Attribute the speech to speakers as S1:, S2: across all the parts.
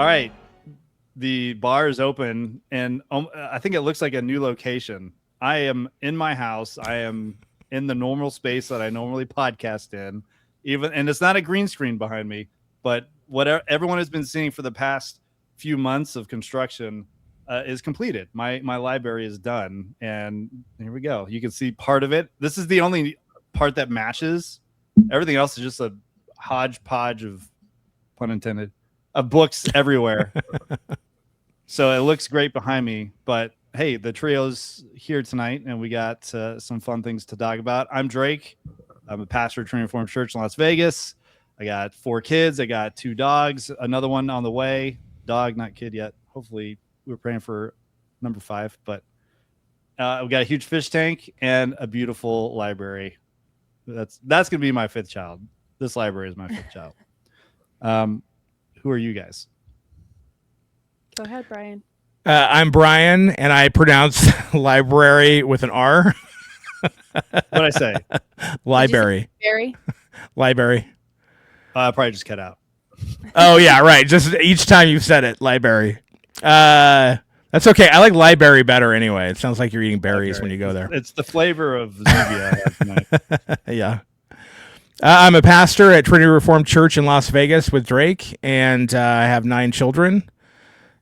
S1: right. The bar is open, and I think it looks like a new location. I am in my house. I am in the normal space that I normally podcast in, and it's not a green screen behind me, but whatever everyone has been seeing for the past few months of construction is completed. My library is done, and here we go. You can see part of it. This is the only part that matches. Everything else is just a hodgepodge of, pun intended, of books everywhere. So it looks great behind me, but hey, the trio's here tonight, and we got some fun things to talk about. I'm Drake. I'm a pastor at Trinity Reformed Church in Las Vegas. I got 4 kids. I got 2 dogs. Another one on the way. Dog, not kid yet. Hopefully, we're praying for number 5. But we got a huge fish tank and a beautiful library. That's gonna be my 5th child. This library is my 5th child. Who are you guys?
S2: Go ahead, Brian.
S3: I'm Brian, and I pronounce library with an R.
S1: What'd I say?
S3: Library.
S2: Barry?
S3: Library.
S1: Probably just cut out.
S3: Oh, yeah, right. Just each time you've said it, library. That's okay. I like library better anyway. It sounds like you're eating berries when you go there.
S1: It's the flavor of Zevia I have tonight.
S3: Yeah. I'm a pastor at Trinity Reformed Church in Las Vegas with Drake, and I have 9 children.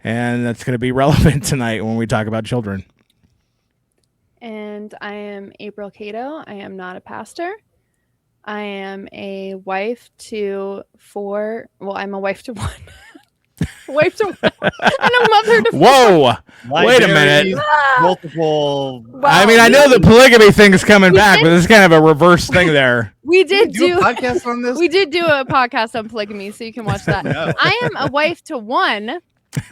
S3: And that's going to be relevant tonight when we talk about children.
S2: And I am April Cato. I am not a pastor. I am a wife to 4. Well, I'm a wife to 1. Wife to 1. And a mother to 4.
S3: Whoa! Wait a minute.
S1: Multiple.
S2: Wow.
S3: I mean, I know the polygamy thing is coming back, but it's kind of a reverse thing there.
S2: We did do
S1: a podcast on this.
S2: We did do a podcast on polygamy, so you can watch that.
S1: No.
S2: I am a wife to 1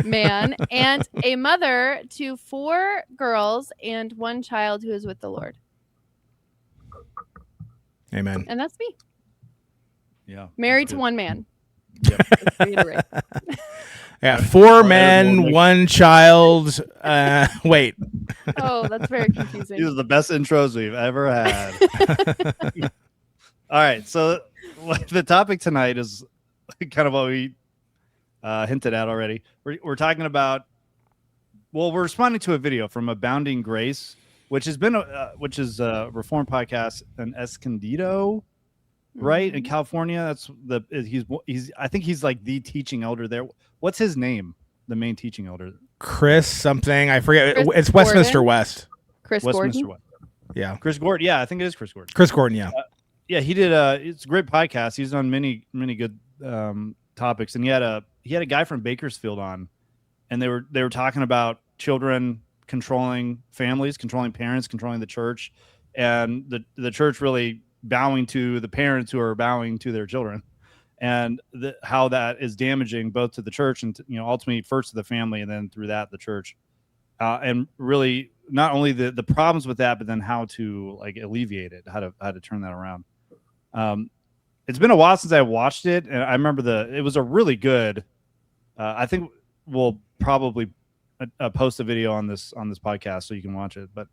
S2: man and a mother to 4 girls and 1 child who is with the Lord.
S3: Amen.
S2: And that's me.
S1: Yeah.
S2: Married to 1 man.
S1: Yep.
S3: Yeah, 4 men, 1 child. Wait.
S2: Oh, that's very confusing.
S1: These are the best intros we've ever had. All right. So the topic tonight is kind of what we hinted at already. We're talking about, we're responding to a video from Abounding Grace, which is a Reformed podcast in Escondido, right, in California. That's he's I think he's like the teaching elder there. What's his name? The main teaching elder.
S3: Chris something. I forget.
S2: Chris
S3: It's Westminster
S2: Gordon?
S3: West.
S2: Chris
S1: Westminster
S2: Gordon.
S1: West.
S3: Yeah.
S1: Chris Gordon. Yeah, I think it is Chris Gordon.
S3: Chris Gordon, yeah.
S1: Yeah, he did it's a great podcast. He's on many good topics, and he had a guy from Bakersfield on, and they were talking about children controlling families, controlling parents, controlling the church, and the church really bowing to the parents who are bowing to their children, and how that is damaging both to the church and ultimately first to the family, and then through that the church, and really not only the problems with that, but then how to like alleviate it, how to turn that around. It's been a while since I watched it, and I remember it was a really good. I think we'll probably post a video on this podcast so you can watch it. But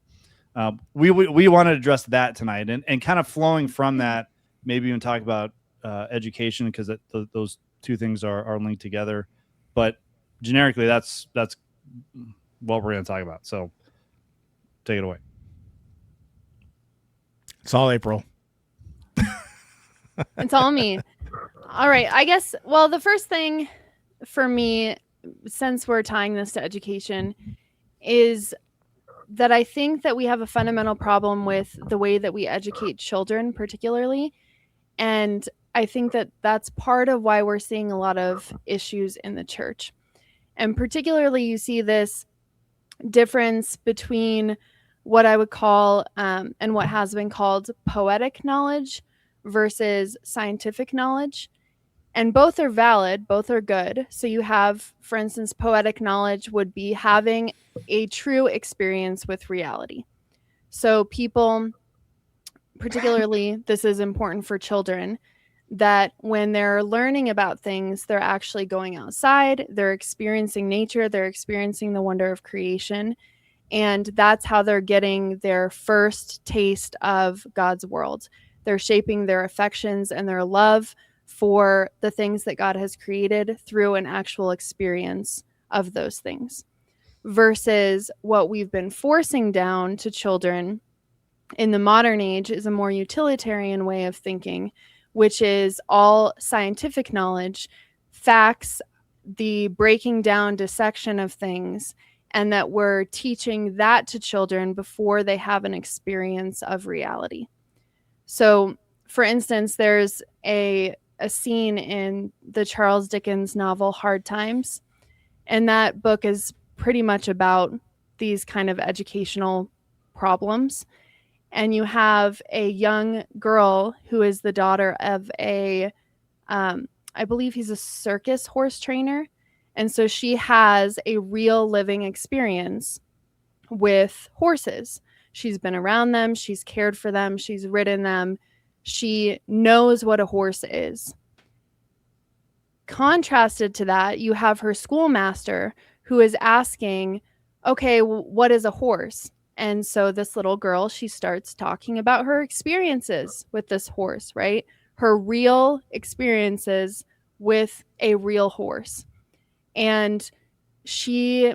S1: we want to address that tonight, and kind of flowing from that, maybe even talk about education, because those two things are linked together. But generically, that's what we're going to talk about. So take it away.
S3: It's all April.
S2: It's all me. All right. I guess, well, the first thing for me, since we're tying this to education, is that I think that we have a fundamental problem with the way that we educate children, particularly. And I think that that's part of why we're seeing a lot of issues in the church. And particularly, you see this difference between what I would call and what has been called poetic knowledge versus scientific knowledge. And both are valid, both are good. So you have, for instance, poetic knowledge would be having a true experience with reality. So people, particularly, this is important for children, that when they're learning about things, they're actually going outside, they're experiencing nature, they're experiencing the wonder of creation. And that's how they're getting their first taste of God's world. They're shaping their affections and their love for the things that God has created through an actual experience of those things, versus what we've been forcing down to children in the modern age is a more utilitarian way of thinking, which is all scientific knowledge, facts, the breaking down, dissection of things, and that we're teaching that to children before they have an experience of reality. So, for instance, there's a scene in the Charles Dickens novel Hard Times, and that book is pretty much about these kind of educational problems. And you have a young girl who is the daughter of I believe he's a circus horse trainer. And so she has a real living experience with horses. She's been around them, she's cared for them, she's ridden them. She knows what a horse is. Contrasted to that, you have her schoolmaster who is asking, okay, what is a horse? And so this little girl, she starts talking about her experiences with this horse, right? Her real experiences with a real horse. And she,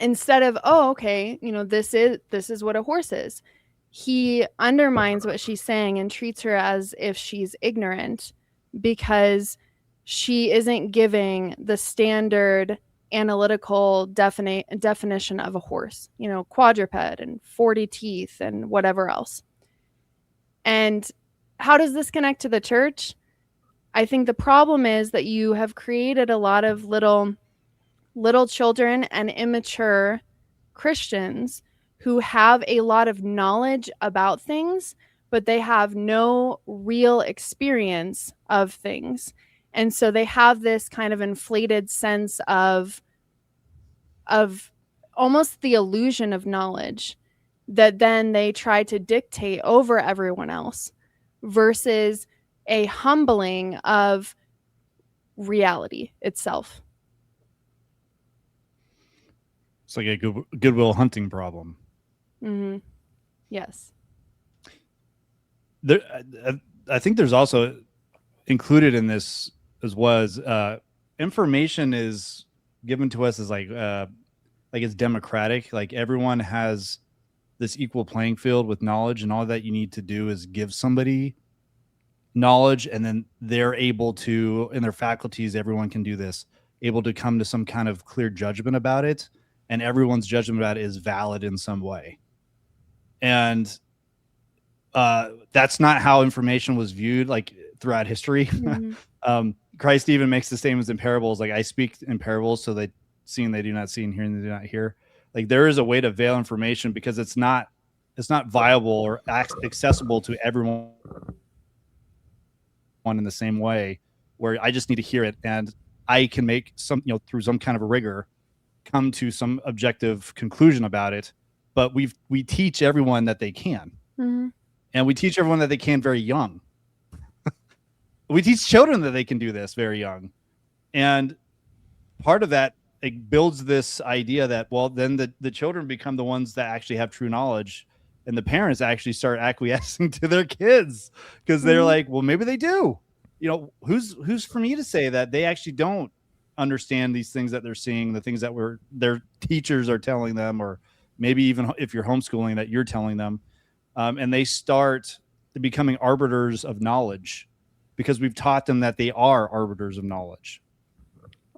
S2: instead of, oh, okay, this is what a horse is, he undermines what she's saying and treats her as if she's ignorant, because she isn't giving the standard analytical definition of a horse, quadruped and 40 teeth and whatever else. And how does this connect to the church? I think the problem is that you have created a lot of little children and immature Christians who have a lot of knowledge about things, but they have no real experience of things. And so they have this kind of inflated sense of almost the illusion of knowledge that then they try to dictate over everyone else, versus a humbling of reality itself.
S1: It's like a Goodwill Hunting problem.
S2: Mm-hmm. Yes.
S1: There, I think there's also included in this as was information is given to us as like it's democratic. Like everyone has this equal playing field with knowledge, and all that you need to do is give somebody knowledge, and then they're able to, in their faculties, everyone can do this, able to come to some kind of clear judgment about it, and everyone's judgment about it is valid in some way. And that's not how information was viewed like throughout history. Mm-hmm. Christ even makes the statements in parables, like I speak in parables so they seeing they do not see, and hearing they do not hear. Like there is a way to veil information because it's not viable or accessible to everyone in the same way, where I just need to hear it and I can make some, through some kind of a rigor, come to some objective conclusion about it. But we teach everyone that they can. Mm-hmm. And we teach everyone that they can very young. We teach children that they can do this very young. And part of that, it builds this idea that, well, then the children become the ones that actually have true knowledge, and the parents actually start acquiescing to their kids because they're like, well, maybe they do. Who's for me to say that they actually don't understand these things that they're seeing, the things that their teachers are telling them, or maybe even if you're homeschooling that you're telling them. And they start becoming arbiters of knowledge because we've taught them that they are arbiters of knowledge.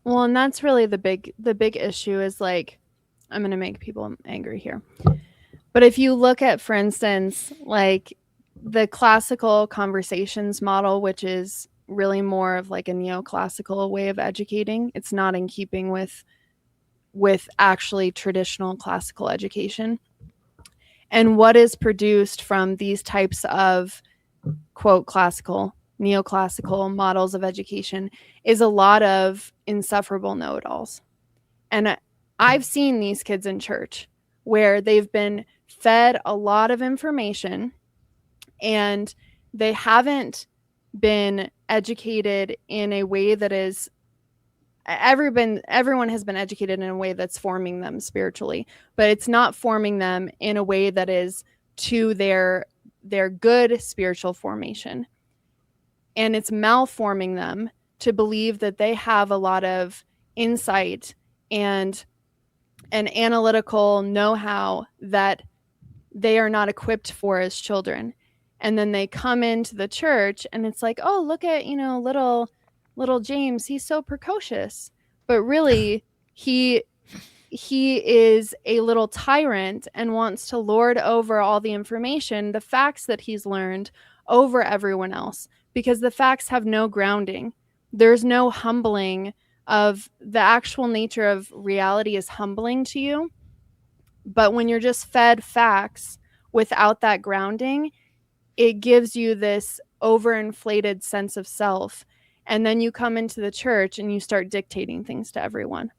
S2: Well, and that's really the big issue is, like, I'm going to make people angry here. But if you look at, for instance, like the classical conversations model, which is really more of like a neoclassical way of educating, it's not in keeping with actually traditional classical education. And what is produced from these types of, quote, classical, neoclassical models of education is a lot of insufferable know-it-alls. And I've seen these kids in church where they've been fed a lot of information and they haven't been educated in a way that is everyone has been educated in a way that's forming them spiritually, but it's not forming them in a way that is to their good spiritual formation. and it's malforming them to believe that they have a lot of insight and an analytical know-how that they are not equipped for as children. And then they come into the church and it's like, oh, look at, little James, he's so precocious. But really, he is a little tyrant and wants to lord over all the information, the facts that he's learned, over everyone else, because the facts have no grounding. There's no humbling of the actual nature of reality is humbling to you. But when you're just fed facts without that grounding, it gives you this overinflated sense of self. And then you come into the church and you start dictating things to everyone.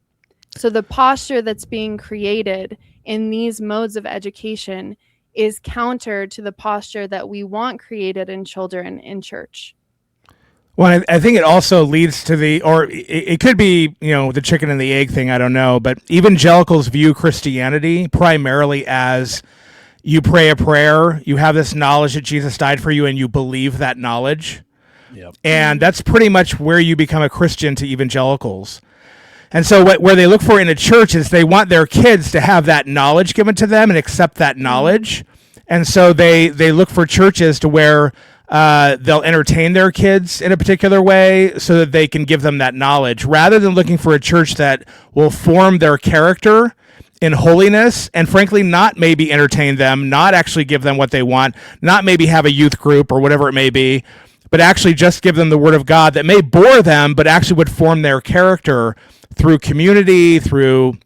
S2: So the posture that's being created in these modes of education is counter to the posture that we want created in children in church.
S3: Well, I think it also leads to it could be, the chicken and the egg thing, I don't know, but evangelicals view Christianity primarily as you pray a prayer, you have this knowledge that Jesus died for you, and you believe that knowledge.
S1: Yep.
S3: And that's pretty much where you become a Christian to evangelicals. And so where they look for in a church is they want their kids to have that knowledge given to them and accept that knowledge. And so they look for churches to where they'll entertain their kids in a particular way so that they can give them that knowledge, rather than looking for a church that will form their character in holiness and frankly not maybe entertain them, not actually give them what they want, not maybe have a youth group or whatever it may be, but actually just give them the word of God that may bore them, but actually would form their character through community, through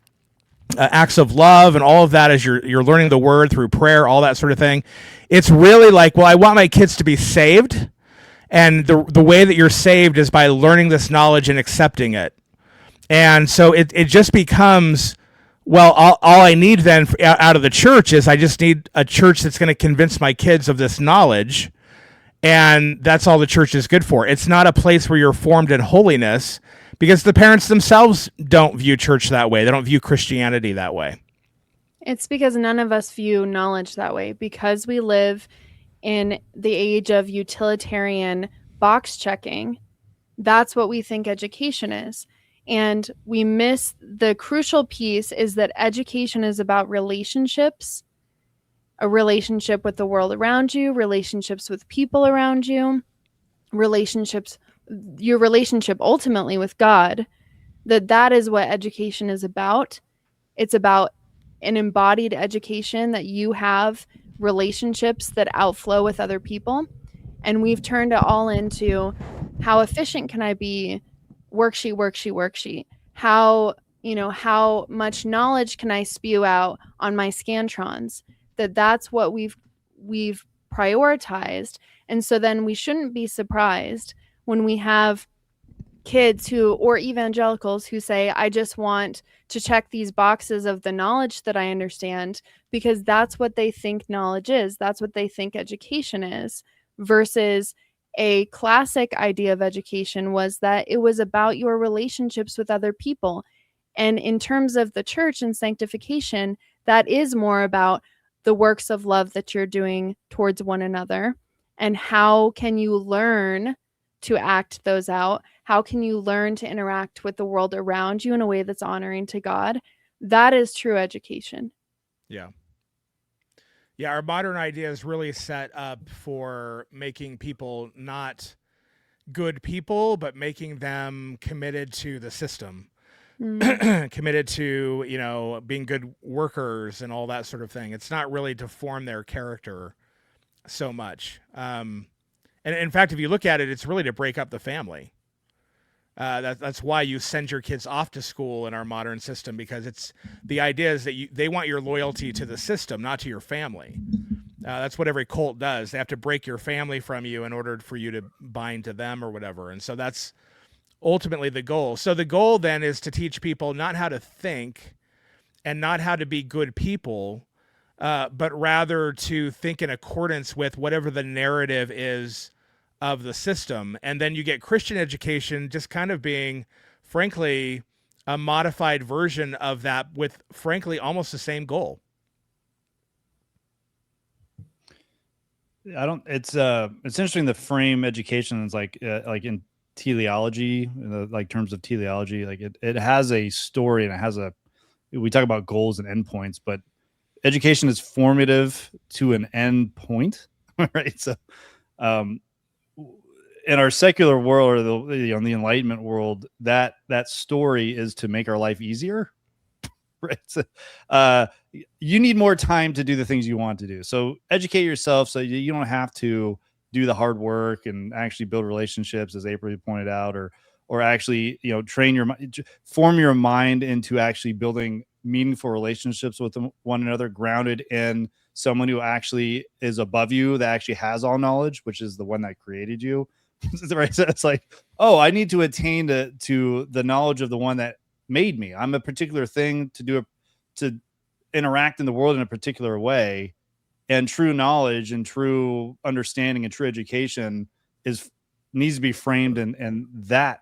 S3: acts of love, and all of that as you're learning the word through prayer, all that sort of thing. It's really like, well, I want my kids to be saved, and the way that you're saved is by learning this knowledge and accepting it. And so it just becomes, well, all I need then out of the church is I just need a church that's going to convince my kids of this knowledge, and that's all the church is good for. It's not a place where you're formed in holiness, because the parents themselves don't view church that way. They don't view Christianity that way.
S2: It's because none of us view knowledge that way, because we live in the age of utilitarian box checking. That's what we think education is. And we miss the crucial piece is that education is about relationships, a relationship with the world around you, relationships with people around you, your relationship ultimately with God. That is what education is about. It's about an embodied education, that you have relationships that outflow with other people. And we've turned it all into how efficient can I be? Worksheet. How much knowledge can I spew out on my Scantrons? That's what we've prioritized. And so then we shouldn't be surprised when we have kids or evangelicals who say, I just want to check these boxes of the knowledge that I understand, because that's what they think knowledge is. That's what they think education is, versus a classic idea of education was that it was about your relationships with other people. And in terms of the church and sanctification, that is more about the works of love that you're doing towards one another. And how can you learn to act those out? How can you learn to interact with the world around you in a way that's honoring to God? That is true education.
S3: Yeah. Yeah, our modern idea is really set up for making people not good people, but making them committed to the system, committed to, being good workers and all that sort of thing. It's not really to form their character so much. And in fact, if you look at it, it's really to break up the family. That's why you send your kids off to school in our modern system, because it's the idea is that they want your loyalty to the system, not to your family. That's what every cult does. They have to break your family from you in order for you to bind to them or whatever. And so that's ultimately the goal. So the goal then is to teach people not how to think and not how to be good people, but rather to think in accordance with whatever the narrative is of the system. And then you get Christian education just kind of being, frankly, a modified version of that with, frankly, almost the same goal.
S1: I don't. It's interesting. The frame education is like in teleology, in the, like terms of teleology, like it has a story and it has a. We talk about goals and endpoints, but education is formative to an end point, right? So, um, in our secular world or the Enlightenment world, that story is to make our life easier, right? So, you need more time to do the things you want to do. So educate yourself so you don't have to do the hard work and actually build relationships, as April pointed out, or actually train your form your mind into actually building meaningful relationships with one another, grounded in someone who actually is above you, that actually has all knowledge, which is the one that created you. Right? So it's like, oh, I need to attain to the knowledge of the one that made me. I'm a particular thing to interact in the world in a particular way, and true knowledge and true understanding and true education needs to be framed in that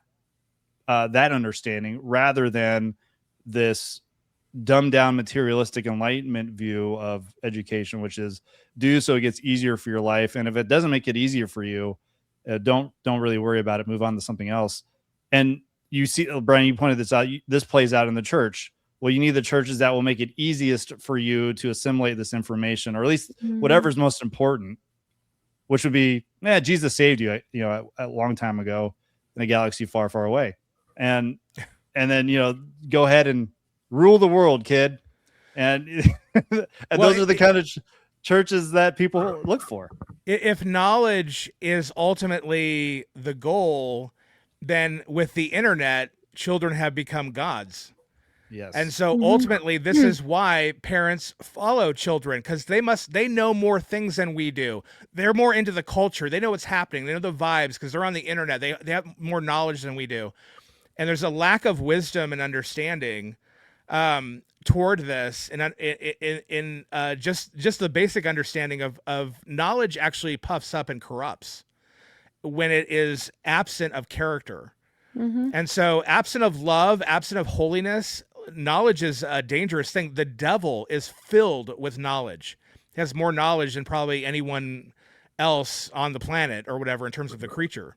S1: understanding, rather than this dumbed down materialistic enlightenment view of education, which is do so it gets easier for your life, and if it doesn't make it easier for you, don't really worry about it, move on to something else. And you see, Brian, you pointed this out, this plays out in the church. Well, you need the churches that will make it easiest for you to assimilate this information, or at least whatever's most important, which would be, Jesus saved you, a long time ago in a galaxy far, far away. And then, go ahead and rule the world, kid. And, those are the kind of churches that people look for.
S3: If knowledge is ultimately the goal, then with the internet, children have become gods.
S1: Yes.
S3: And so ultimately, this is why parents follow children, because they know more things than we do. They're more into the culture. They know what's happening. They know the vibes because they're on the internet. They have more knowledge than we do. And there's a lack of wisdom and understanding toward this, and in just the basic understanding of knowledge actually puffs up and corrupts when it is absent of character. And so absent of love, absent of holiness, knowledge is a dangerous thing. The devil is filled with knowledge. He has more knowledge than probably anyone else on the planet or whatever in terms of the creature.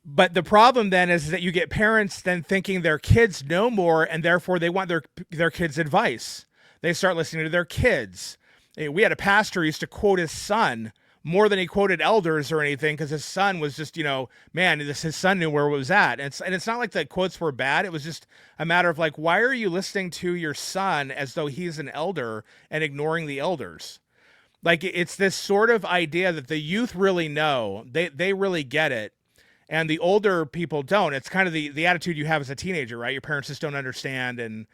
S3: But the problem then is that you get parents then thinking their kids know more, and therefore they want their kids' advice. They start listening to their kids. We had a pastor who used to quote his son more than he quoted elders or anything, because his son was just, his son knew where it was at. And it's not like the quotes were bad. It was just a matter of like, why are you listening to your son as though he's an elder and ignoring the elders? Like, it's this sort of idea that the youth really know, they really get it, and the older people don't. It's kind of the attitude you have as a teenager, right? Your parents just don't understand, and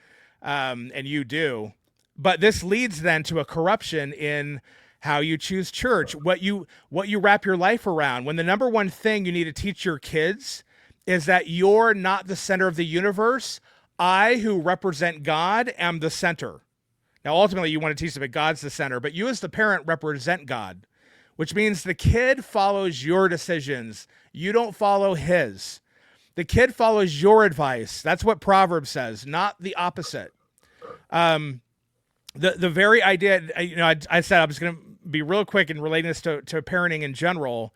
S3: you do. But this leads then to a corruption in how you choose church, what you wrap your life around. When the number one thing you need to teach your kids is that you're not the center of the universe. I, who represent God, am the center. Now, ultimately, you want to teach them that God's the center, but you as the parent represent God, which means the kid follows your decisions. You don't follow his. The kid follows your advice. That's what Proverbs says, not the opposite. The very idea, I said I was going to be real quick in relating this to parenting in general.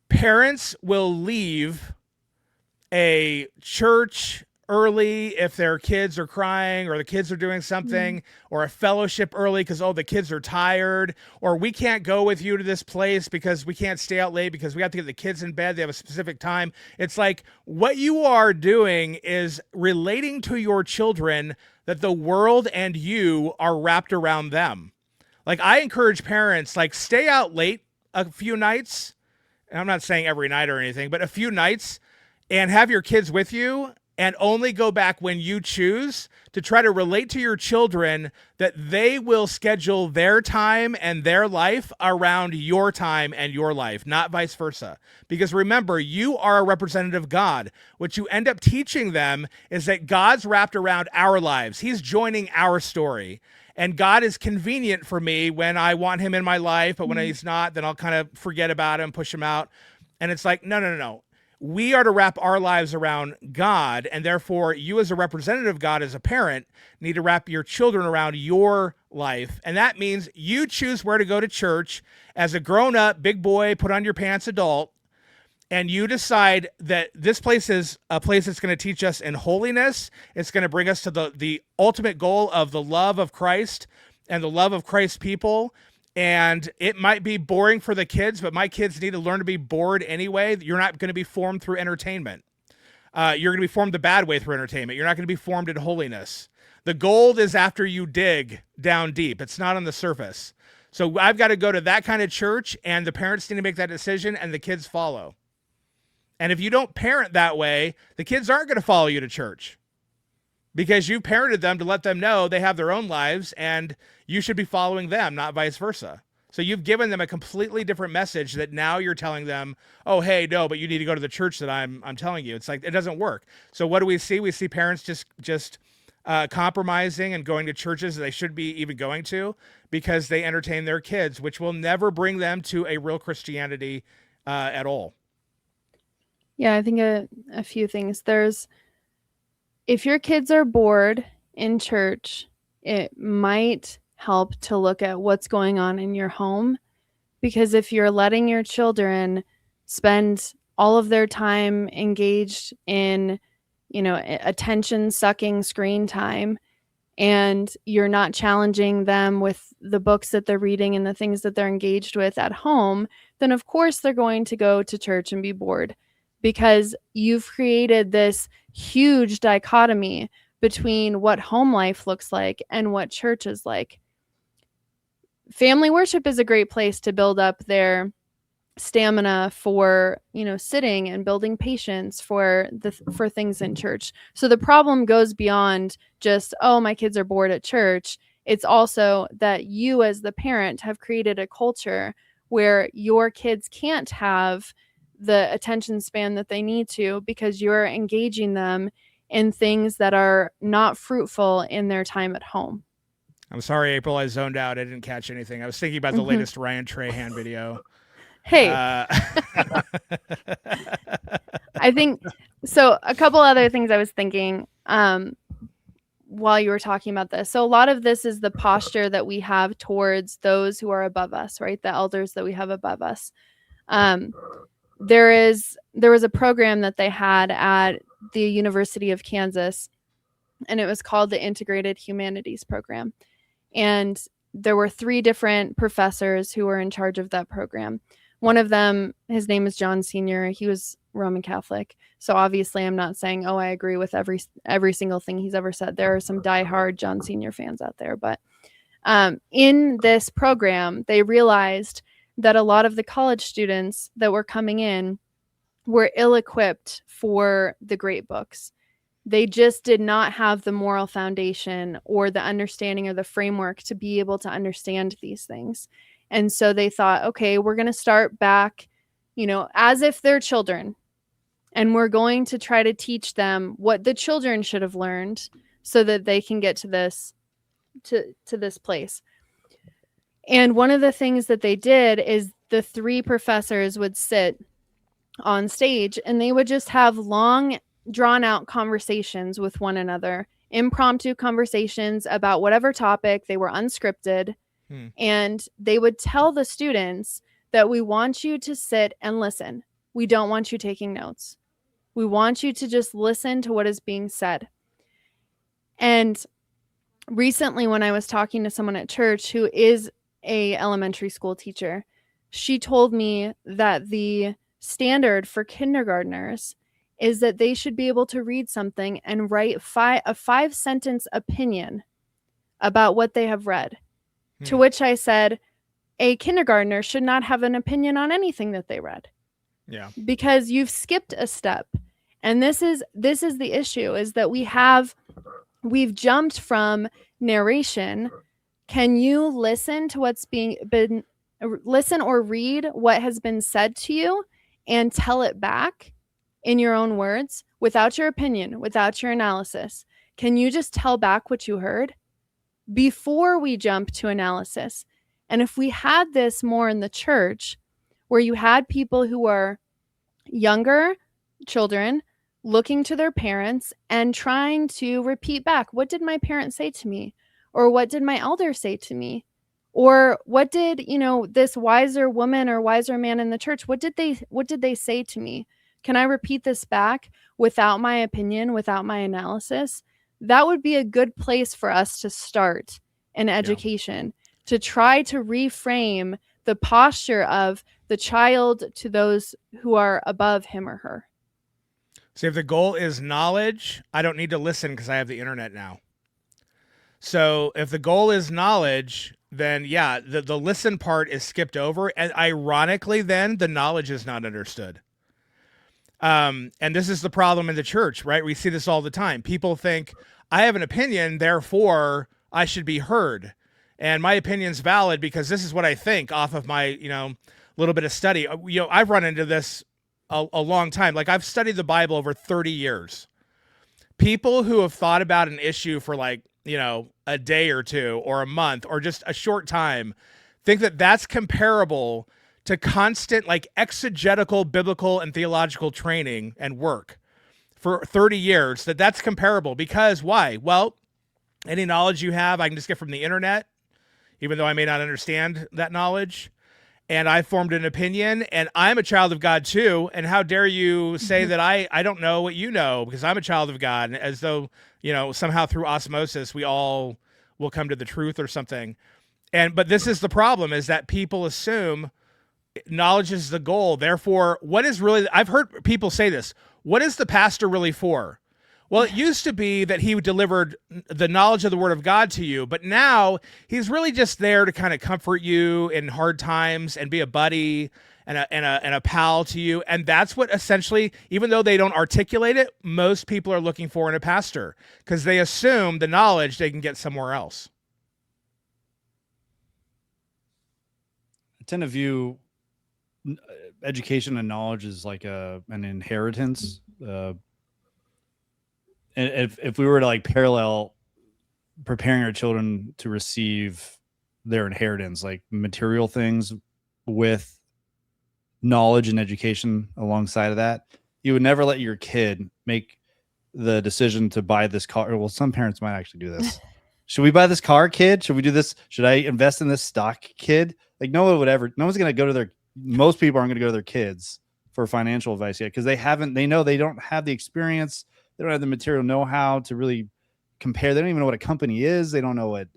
S3: Parents will leave a church early if their kids are crying or the kids are doing something, or a fellowship early because, the kids are tired, or we can't go with you to this place because we can't stay out late because we have to get the kids in bed. They have a specific time. It's like what you are doing is relating to your children that the world and you are wrapped around them. Like, I encourage parents, like, stay out late a few nights. And I'm not saying every night or anything, but a few nights, and have your kids with you, and only go back when you choose, to try to relate to your children that they will schedule their time and their life around your time and your life, not vice versa. Because remember, you are a representative of God. What you end up teaching them is that God's wrapped around our lives. He's joining our story. And God is convenient for me when I want him in my life, but when he's not, then I'll kind of forget about him, push him out. And it's like, no. we are to wrap our lives around God, and therefore you as a representative of God, as a parent, need to wrap your children around your life. And that means you choose where to go to church as a grown-up, big boy, put on your pants adult, and you decide that this place is a place that's going to teach us in holiness. It's going to bring us to the ultimate goal of the love of Christ and the love of Christ's people. And it might be boring for the kids, but my kids need to learn to be bored anyway. You're not going to be formed through entertainment. You're going to be formed the bad way through entertainment. You're not going to be formed in holiness. The gold is after you dig down deep. It's not on the surface. So I've got to go to that kind of church, and the parents need to make that decision, and the kids follow. And if you don't parent that way, the kids aren't going to follow you to church, because you parented them to let them know they have their own lives and you should be following them, not vice versa. So you've given them a completely different message that now you're telling them, oh, hey, no, but you need to go to the church that I'm telling you. It's like, it doesn't work. So what do we see? We see parents just compromising and going to churches that they should be even going to because they entertain their kids, which will never bring them to a real Christianity at all.
S2: Yeah, I think a few things. If your kids are bored in church, it might help to look at what's going on in your home, because if you're letting your children spend all of their time engaged in, attention sucking screen time, and you're not challenging them with the books that they're reading and the things that they're engaged with at home, then of course they're going to go to church and be bored, because you've created this huge dichotomy between what home life looks like and what church is like. Family worship is a great place to build up their stamina for, sitting and building patience for things in church. So the problem goes beyond just, oh, my kids are bored at church. It's also that you as the parent have created a culture where your kids can't have the attention span that they need to, because you're engaging them in things that are not fruitful in their time at home.
S3: I'm sorry, April, I zoned out. I didn't catch anything. I was thinking about the latest Ryan Trahan video.
S2: Hey, I think so. A couple other things I was thinking while you were talking about this. So a lot of this is the posture that we have towards those who are above us, right? The elders that we have above us. There was a program that they had at the University of Kansas, and it was called the Integrated Humanities Program. And there were 3 different professors who were in charge of that program. One of them, his name is John Senior. He was Roman Catholic. So obviously I'm not saying, oh, I agree with every single thing he's ever said. There are some diehard John Senior fans out there. But in this program, they realized that a lot of the college students that were coming in were ill-equipped for the great books. They just did not have the moral foundation or the understanding or the framework to be able to understand these things. And so they thought, okay, we're going to start back, as if they're children, and we're going to try to teach them what the children should have learned so that they can get to this place. And one of the things that they did is the 3 professors would sit on stage and they would just have long, drawn out conversations with one another, impromptu conversations about whatever topic. They were unscripted. And they would tell the students that we want you to sit and listen. We don't want you taking notes. We want you to just listen to what is being said. And recently, when I was talking to someone at church who is a elementary school teacher, she told me that the standard for kindergartners is that they should be able to read something and write a 5-sentence opinion about what they have read. To which I said, a kindergartner should not have an opinion on anything that they read.
S3: Yeah.
S2: Because you've skipped a step. And this is the issue, is that we've jumped from narration. Can you listen to what's listen or read what has been said to you and tell it back in your own words without your opinion, without your analysis? Can you just tell back what you heard before we jump to analysis? And if we had this more in the church, where you had people who are younger, children looking to their parents and trying to repeat back, what did my parents say to me? Or what did my elder say to me? Or what did, this wiser woman or wiser man in the church, what did they say to me? Can I repeat this back without my opinion, without my analysis? That would be a good place for us to start in education, to try to reframe the posture of the child to those who are above him or her.
S3: So if the goal is knowledge, I don't need to listen because I have the internet now. So if the goal is knowledge, then yeah, the listen part is skipped over. And ironically, then the knowledge is not understood. And this is the problem in the church, right? We see this all the time. People think, I have an opinion, therefore I should be heard. And my opinion's valid because this is what I think off of my, little bit of study. I've run into this a long time. Like, I've studied the Bible over 30 years. People who have thought about an issue for a day or two or a month or just a short time think that that's comparable to constant exegetical, biblical, and theological training and work for 30 years, that's comparable. Because why? Well, any knowledge you have, I can just get from the internet, even though I may not understand that knowledge. And I formed an opinion, and I'm a child of God too. And how dare you say that I don't know what you know, because I'm a child of God, as though, somehow through osmosis, we all will come to the truth or something. But this is the problem, is that people assume knowledge is the goal. Therefore, what is really, I've heard people say this, what is the pastor really for? Well, it used to be that he delivered the knowledge of the word of God to you, but now he's really just there to kind of comfort you in hard times and be a buddy and a pal to you. And that's what essentially, even though they don't articulate it, most people are looking for in a pastor, because they assume the knowledge they can get somewhere else.
S1: I tend to view education and knowledge as like an inheritance. And if we were to parallel preparing our children to receive their inheritance, like material things with knowledge and education alongside of that, you would never let your kid make the decision to buy this car. Well, some parents might actually do this. Should we buy this car, kid? Should we do this? Should I invest in this stock, kid? No one's going to go to most people aren't going to go to their kids for financial advice yet, because they know they don't have the experience. They don't have the material know-how to really compare. They don't even know what a company is. They don't know what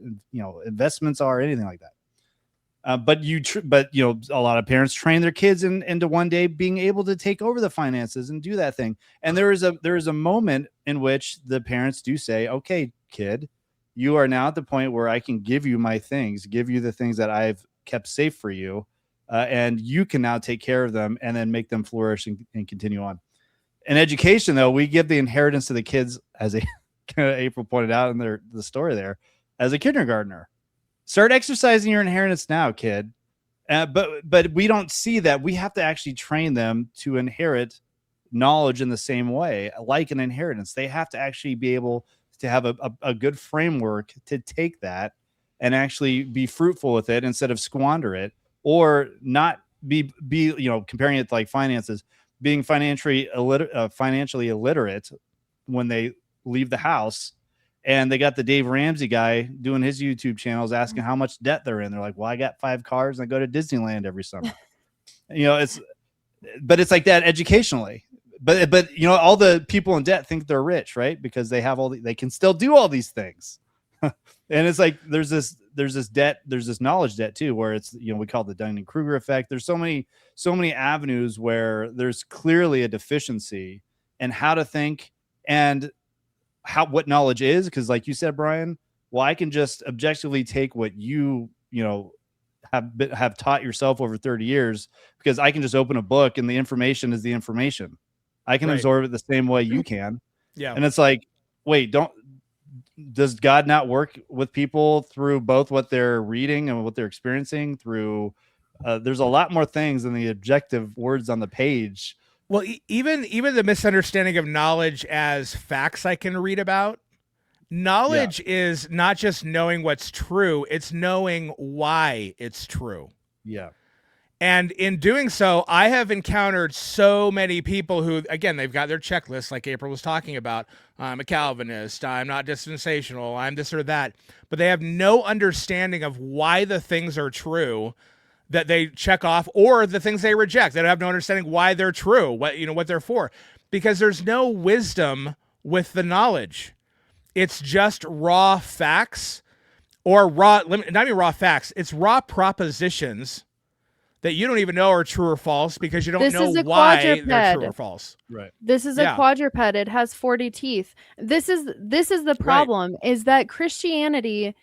S1: investments are, anything like that. But a lot of parents train their kids into one day being able to take over the finances and do that thing. And there is a moment in which the parents do say, "Okay, kid, you are now at the point where I can give you my things, give you the things that I've kept safe for you, and you can now take care of them and then make them flourish and continue on." In education, though, we give the inheritance to the kids, as April pointed out in the story there, as a kindergartner. Start exercising your inheritance now, kid. But we don't see that. We have to actually train them to inherit knowledge in the same way, like an inheritance. They have to actually be able to have a good framework to take that and actually be fruitful with it instead of squander it, or not be comparing it to like finances, being financially illiterate when they leave the house, and they got the Dave Ramsey guy doing his YouTube channels asking how much debt they're in. They're like, "Well, I got 5 cars and I go to Disneyland every summer." It's like that educationally. But all the people in debt think they're rich, right? Because they have they can still do all these things. And it's like there's this debt, there's this knowledge debt too, where it's we call it the Dunning-Kruger effect. There's so many avenues where there's clearly a deficiency in how to think and what knowledge is. Because like you said, Brian, well, I can just objectively take what you have taught yourself over 30 years, because I can just open a book and the information is the information. I can absorb it the same way you can.
S3: Yeah.
S1: And it's like, wait, does God not work with people through both what they're reading and what they're experiencing through? There's a lot more things than the objective words on the page.
S3: Well, even the misunderstanding of knowledge as facts I can read about. Knowledge is not just knowing what's true, it's knowing why it's true.
S1: Yeah.
S3: And in doing so, I have encountered so many people who, again, they've got their checklist, like April was talking about. I'm a Calvinist. I'm not dispensational. I'm this or that. But they have no understanding of why the things are true that they check off, or the things they reject. They don't have no understanding why they're true, what they're for, because there's no wisdom with the knowledge. It's just raw facts, or not even raw facts. It's raw propositions that you don't even know are true or false because you don't know why they're true or false.
S1: Right.
S2: This is a quadruped. It has 40 teeth. This is the problem, is that Christianity,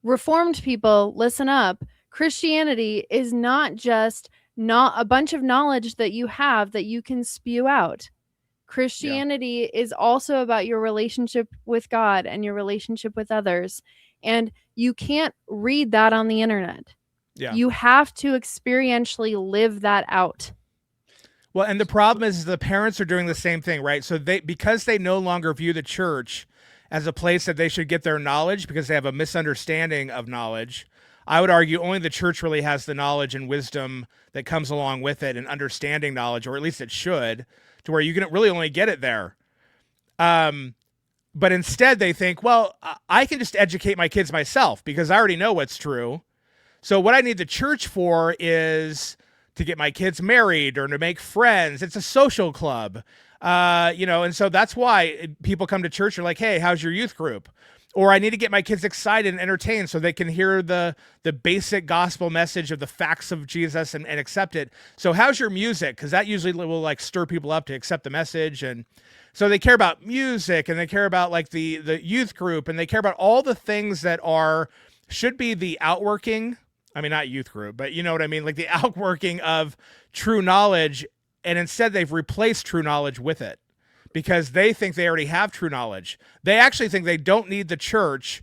S2: Reformed people, listen up. Christianity is not just a bunch of knowledge that you have that you can spew out. Christianity is also about your relationship with God and your relationship with others. And you can't read that on the internet.
S3: Yeah.
S2: You have to experientially live that out.
S3: Well, and the problem is the parents are doing the same thing, right? So because they no longer view the church as a place that they should get their knowledge, because they have a misunderstanding of knowledge. I would argue only the church really has the knowledge and wisdom that comes along with it, and understanding knowledge, or at least it should, to where you can really only get it there. But instead they think, well, I can just educate my kids myself because I already know what's true. So what I need the church for is to get my kids married or to make friends. It's a social club, and so that's why people come to church. Are like, hey, how's your youth group? Or I need to get my kids excited and entertained so they can hear the basic gospel message of the facts of Jesus and accept it. So how's your music? Because that usually will like stir people up to accept the message. And so they care about music, and they care about like the youth group, and they care about all the things that should be the outworking. I mean, not youth group, but you know what I mean? Like the outworking of true knowledge. And instead they've replaced true knowledge with it because they think they already have true knowledge. They actually think they don't need the church,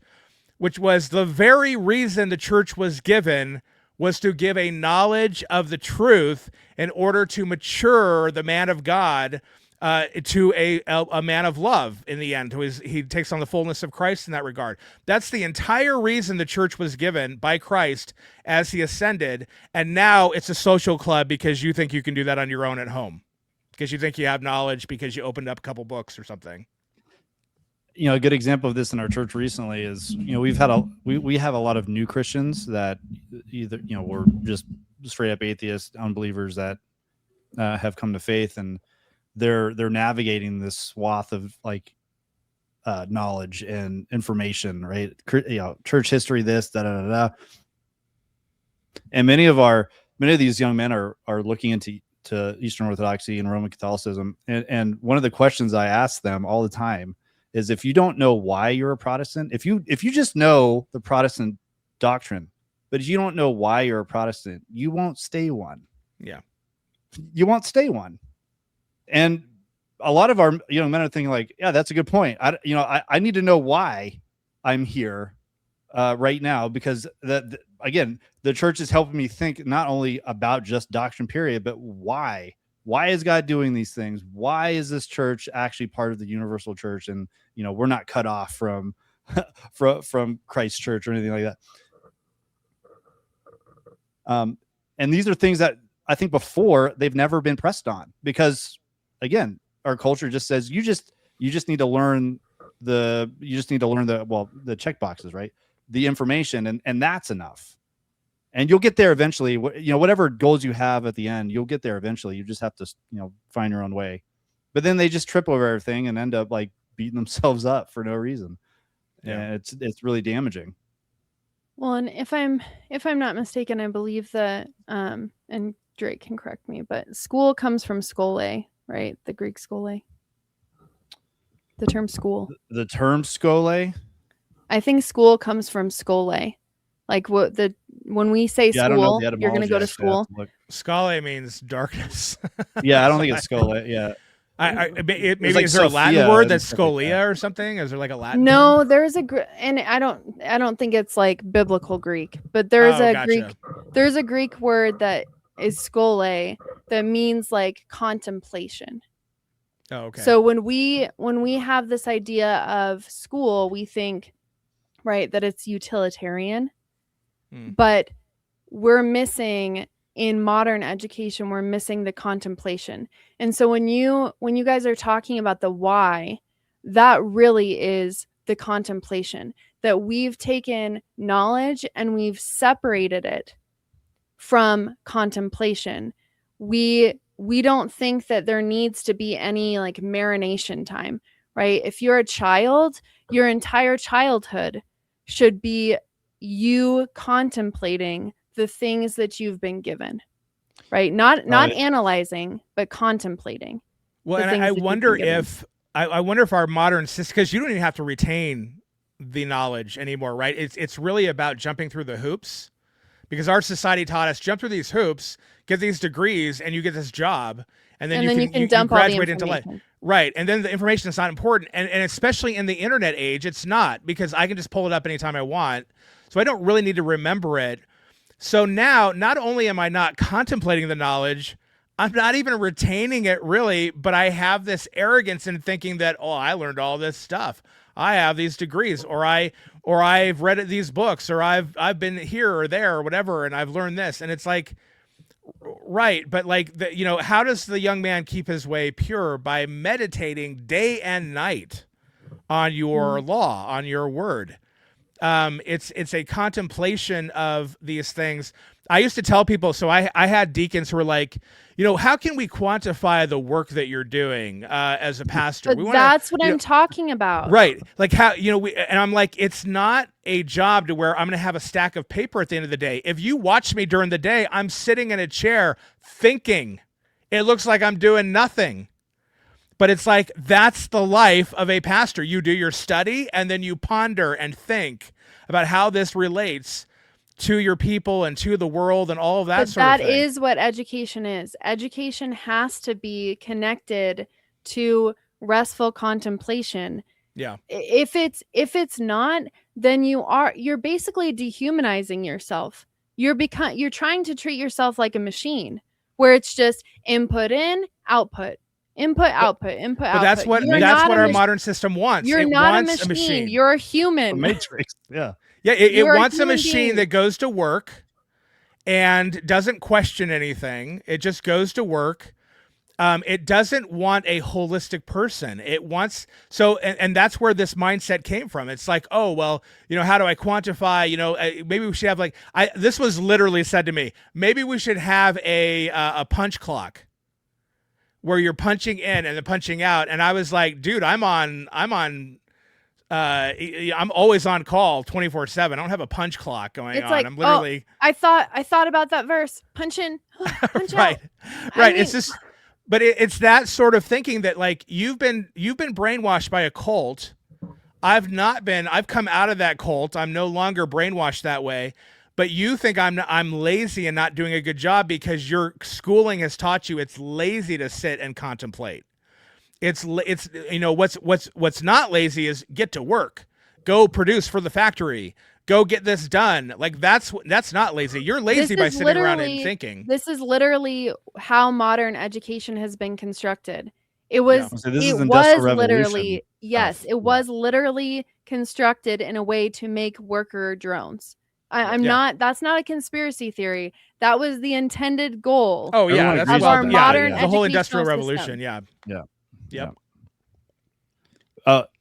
S3: which was the very reason the church was given, was to give a knowledge of the truth in order to mature the man of God to a man of love in the end. He takes on the fullness of Christ in that regard. That's the entire reason the church was given by Christ as he ascended. And now it's a social club because you think you can do that on your own at home, because you think you have knowledge because you opened up a couple books or something.
S1: A good example of this in our church recently is, we have a lot of new Christians that either, were just straight up atheists, unbelievers that have come to faith, and they're navigating this swath of like knowledge and information, right? Church history, this, da da da da. And many of these young men are looking into Eastern Orthodoxy and Roman Catholicism, and one of the questions I ask them all the time is, if you don't know why you're a Protestant, if you just know the Protestant doctrine, but if you don't know why you're a Protestant, you won't stay one.
S3: Yeah,
S1: you won't stay one. And a lot of our young men are thinking like, yeah, that's a good point. I need to know why I'm here right now, because again, the church is helping me think not only about just doctrine period, but why is God doing these things? Why is this church actually part of the universal church? And, we're not cut off from Christ's church or anything like that. And these are things that I think before they've never been pressed on, because again, our culture just says you just need to learn the check boxes, right? The information, and that's enough. And you'll get there eventually. Whatever goals you have at the end, you'll get there eventually. You just have to, find your own way. But then they just trip over everything and end up like beating themselves up for no reason. Yeah. And it's really damaging.
S2: Well, and if I'm not mistaken, I believe that and Drake can correct me, but school comes from skole, right? The Greek skole. The term school.
S1: The term skole?
S2: I think school comes from skole. Like when we say school, you're going to go to school.
S3: Skole means darkness.
S1: Yeah, I don't think it's skole. Yeah.
S3: Maybe like, is there a Latin word that's scolia or something? Is there like a Latin?
S2: No, there's and I don't think it's like biblical Greek, but there's there's a Greek word that is skole that means like contemplation.
S3: Oh, okay.
S2: So when we have this idea of school, we think, right, that it's utilitarian, but we're missing in modern education, we're missing the contemplation. And so when you guys are talking about the why, that really is the contemplation, that we've taken knowledge and we've separated it from contemplation. We don't think that there needs to be any like marination time, right? If you're a child, your entire childhood should be you contemplating the things that you've been given, right? Not analyzing, but contemplating.
S3: Well, and I wonder if I wonder if our modern system, because you don't even have to retain the knowledge anymore, right? It's really about jumping through the hoops, because our society taught us jump through these hoops, get these degrees, and you get this job, and then you can dump graduate into life. Right. And then the information is not important. And especially in the internet age, it's not, because I can just pull it up anytime I want. So I don't really need to remember it. So now, not only am I not contemplating the knowledge, I'm not even retaining it really, but I have this arrogance in thinking that, oh, I learned all this stuff. I have these degrees, or I've read these books, or I've been here or there or whatever, and I've learned this. And it's like, right, but like, how does the young man keep his way pure? By meditating day and night on your law, on your word. It's a contemplation of these things. I used to tell people, so I had deacons who were like, how can we quantify the work that you're doing as a pastor?
S2: But that's what I'm talking about.
S3: Right. Like how, and I'm like, it's not a job to where I'm going to have a stack of paper at the end of the day. If you watch me during the day, I'm sitting in a chair thinking. It looks like I'm doing nothing. But it's like, that's the life of a pastor. You do your study, and then you ponder and think about how this relates to your people and to the world and all of that sort of thing.
S2: That is what education is. Education has to be connected to restful contemplation.
S3: Yeah.
S2: If it's not, then you're basically dehumanizing yourself. You're trying to treat yourself like a machine where it's just input in, output. Input, output, input, output.
S3: That's what our modern system wants.
S2: You're not a machine. You're a human.
S1: The Matrix. Yeah.
S3: Yeah. It wants a machine that goes to work and doesn't question anything. It just goes to work. It doesn't want a holistic person. It wants, and that's where this mindset came from. It's like, oh, well, how do I quantify, maybe we should have this was literally said to me, maybe we should have a punch clock where you're punching in and then punching out. And I was like, dude, I'm always on call 24/7. I don't have a punch clock going on.
S2: Like,
S3: I'm literally,
S2: I thought about that verse. Punch in, punch
S3: right.
S2: out.
S3: Right. It's just, but it's that sort of thinking that like you've been brainwashed by a cult. I've come out of that cult. I'm no longer brainwashed that way. But you think I'm lazy and not doing a good job because your schooling has taught you it's lazy to sit and contemplate. It's what's not lazy is get to work, go produce for the factory, go get this done. Like that's not lazy. You're lazy by sitting around and thinking.
S2: This is literally how modern education has been constructed. It was literally constructed in a way to make worker drones. That's not a conspiracy theory. That was the intended goal.
S3: Oh yeah,
S2: of our modern
S3: the whole industrial
S2: system.
S3: revolution. Yeah.
S1: Yep.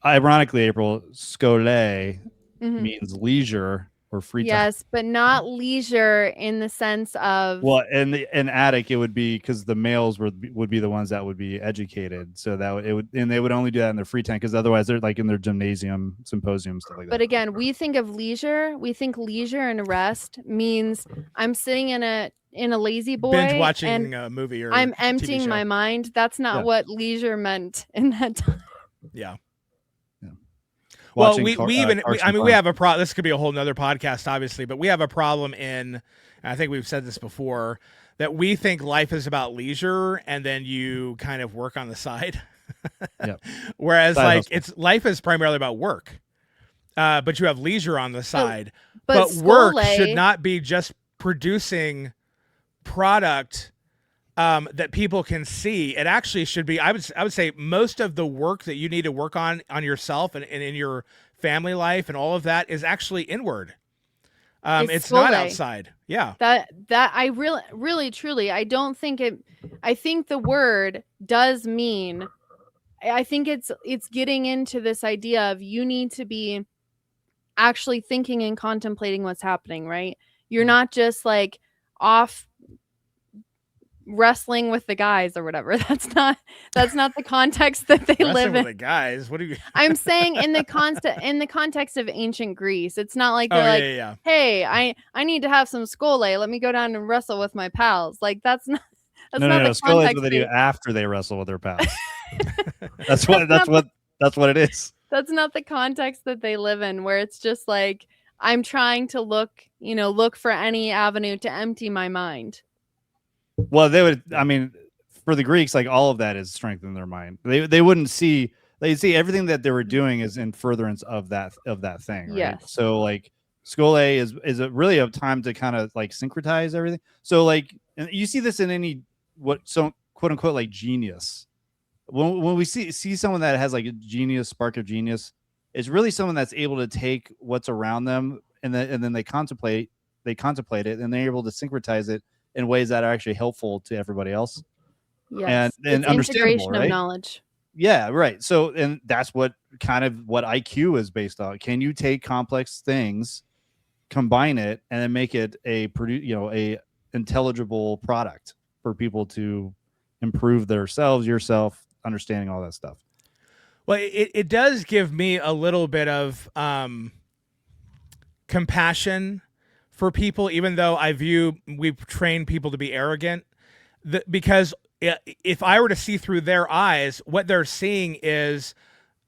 S1: Ironically, April, scole means leisure or free time.
S2: Yes, but not leisure in the sense of.
S1: Well, in attic it would be because the males would be the ones that would be educated, so that they would only do that in their free time because otherwise they're like in their gymnasium, symposium, stuff like that.
S2: But again, we think of leisure. We think leisure and rest means I'm sitting in a lazy boy
S3: binge watching a movie or
S2: I'm emptying my mind. That's not what leisure meant in that time.
S3: Yeah.
S1: Well,
S3: we have a problem. This could be a whole nother podcast, obviously, but we have a problem and I think we've said this before, that we think life is about leisure and then you kind of work on the side.
S1: Yep.
S3: Whereas life is primarily about work. But you have leisure on the side. But work should not be just producing product that people can see. It actually should be, I would say most of the work that you need to work on yourself and in your family life and all of that is actually inward. It's not
S2: Skole.
S3: outside. Yeah.
S2: That I really truly I don't think it. I think the word does mean. I think it's getting into this idea of you need to be actually thinking and contemplating what's happening, right? You're not just like off wrestling with the guys or whatever. That's not the context that they
S3: Wrestling
S2: live
S3: with
S2: in.
S3: the guys. What do you?
S2: I'm saying in the context of ancient Greece. It's not like
S3: Oh
S2: they're
S3: yeah,
S2: like,
S3: yeah.
S2: hey, I need to have some skole. Let me go down and wrestle with my pals. Like that's not
S1: No.
S2: the
S1: Skull is
S2: context.
S1: what they do after they wrestle with their pals. That's what it is.
S2: That's not the context that they live in, where it's just like I'm trying to look for any avenue to empty my mind.
S1: Well, they would. I mean, for the Greeks, like all of that is strength in their mind. They wouldn't see. They see everything that they were doing is in furtherance of that thing. Right?
S2: Yes.
S1: So like Skole is a really a time to kind of like syncretize everything. So like, and you see this in any quote unquote like genius. When we see someone that has like a genius, spark of genius, it's really someone that's able to take what's around them and then they contemplate it, and they're able to syncretize it in ways that are actually helpful to everybody else.
S2: Yes.
S1: And
S2: it's
S1: understandable,
S2: integration
S1: right?
S2: of knowledge.
S1: Yeah, right. So, and that's what IQ is based on. Can you take complex things, combine it, and then make it a intelligible product for people to improve yourself, understanding all that stuff.
S3: Well, it does give me a little bit of compassion for people, even though we've trained people to be arrogant, because if I were to see through their eyes, what they're seeing is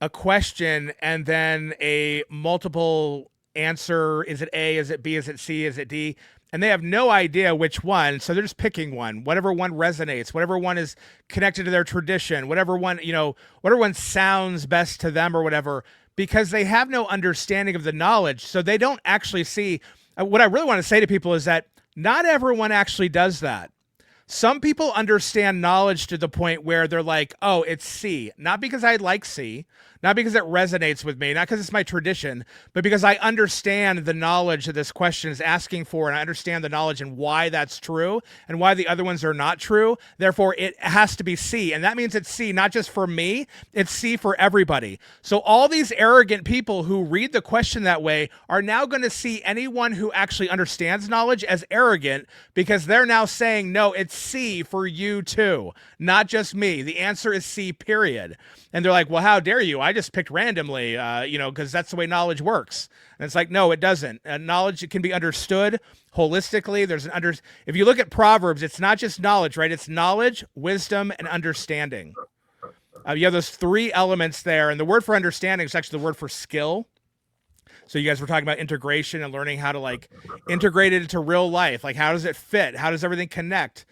S3: a question and then a multiple answer. Is it A? Is it B? Is it C? Is it D? And they have no idea which one, so they're just picking one, whatever one resonates, whatever one is connected to their tradition, whatever one sounds best to them or whatever, because they have no understanding of the knowledge. So they don't actually see. What I really want to say to people is that not everyone actually does that. Some people understand knowledge to the point where they're like, oh, it's C. Not because I like C, not because it resonates with me, not because it's my tradition, but because I understand the knowledge that this question is asking for, and I understand the knowledge and why that's true and why the other ones are not true. Therefore, it has to be C. And that means it's C, not just for me, it's C for everybody. So all these arrogant people who read the question that way are now going to see anyone who actually understands knowledge as arrogant, because they're now saying, no, it's C for you too, not just me. The answer is C, period. And they're like, well, how dare you? I just picked randomly, because that's the way knowledge works. And it's like, no, it doesn't. Knowledge can be understood holistically. If you look at Proverbs, it's not just knowledge, right? It's knowledge, wisdom, and understanding. You have those three elements there. And the word for understanding is actually the word for skill. So you guys were talking about integration and learning how to like integrate it into real life. Like, how does it fit? How does everything connect?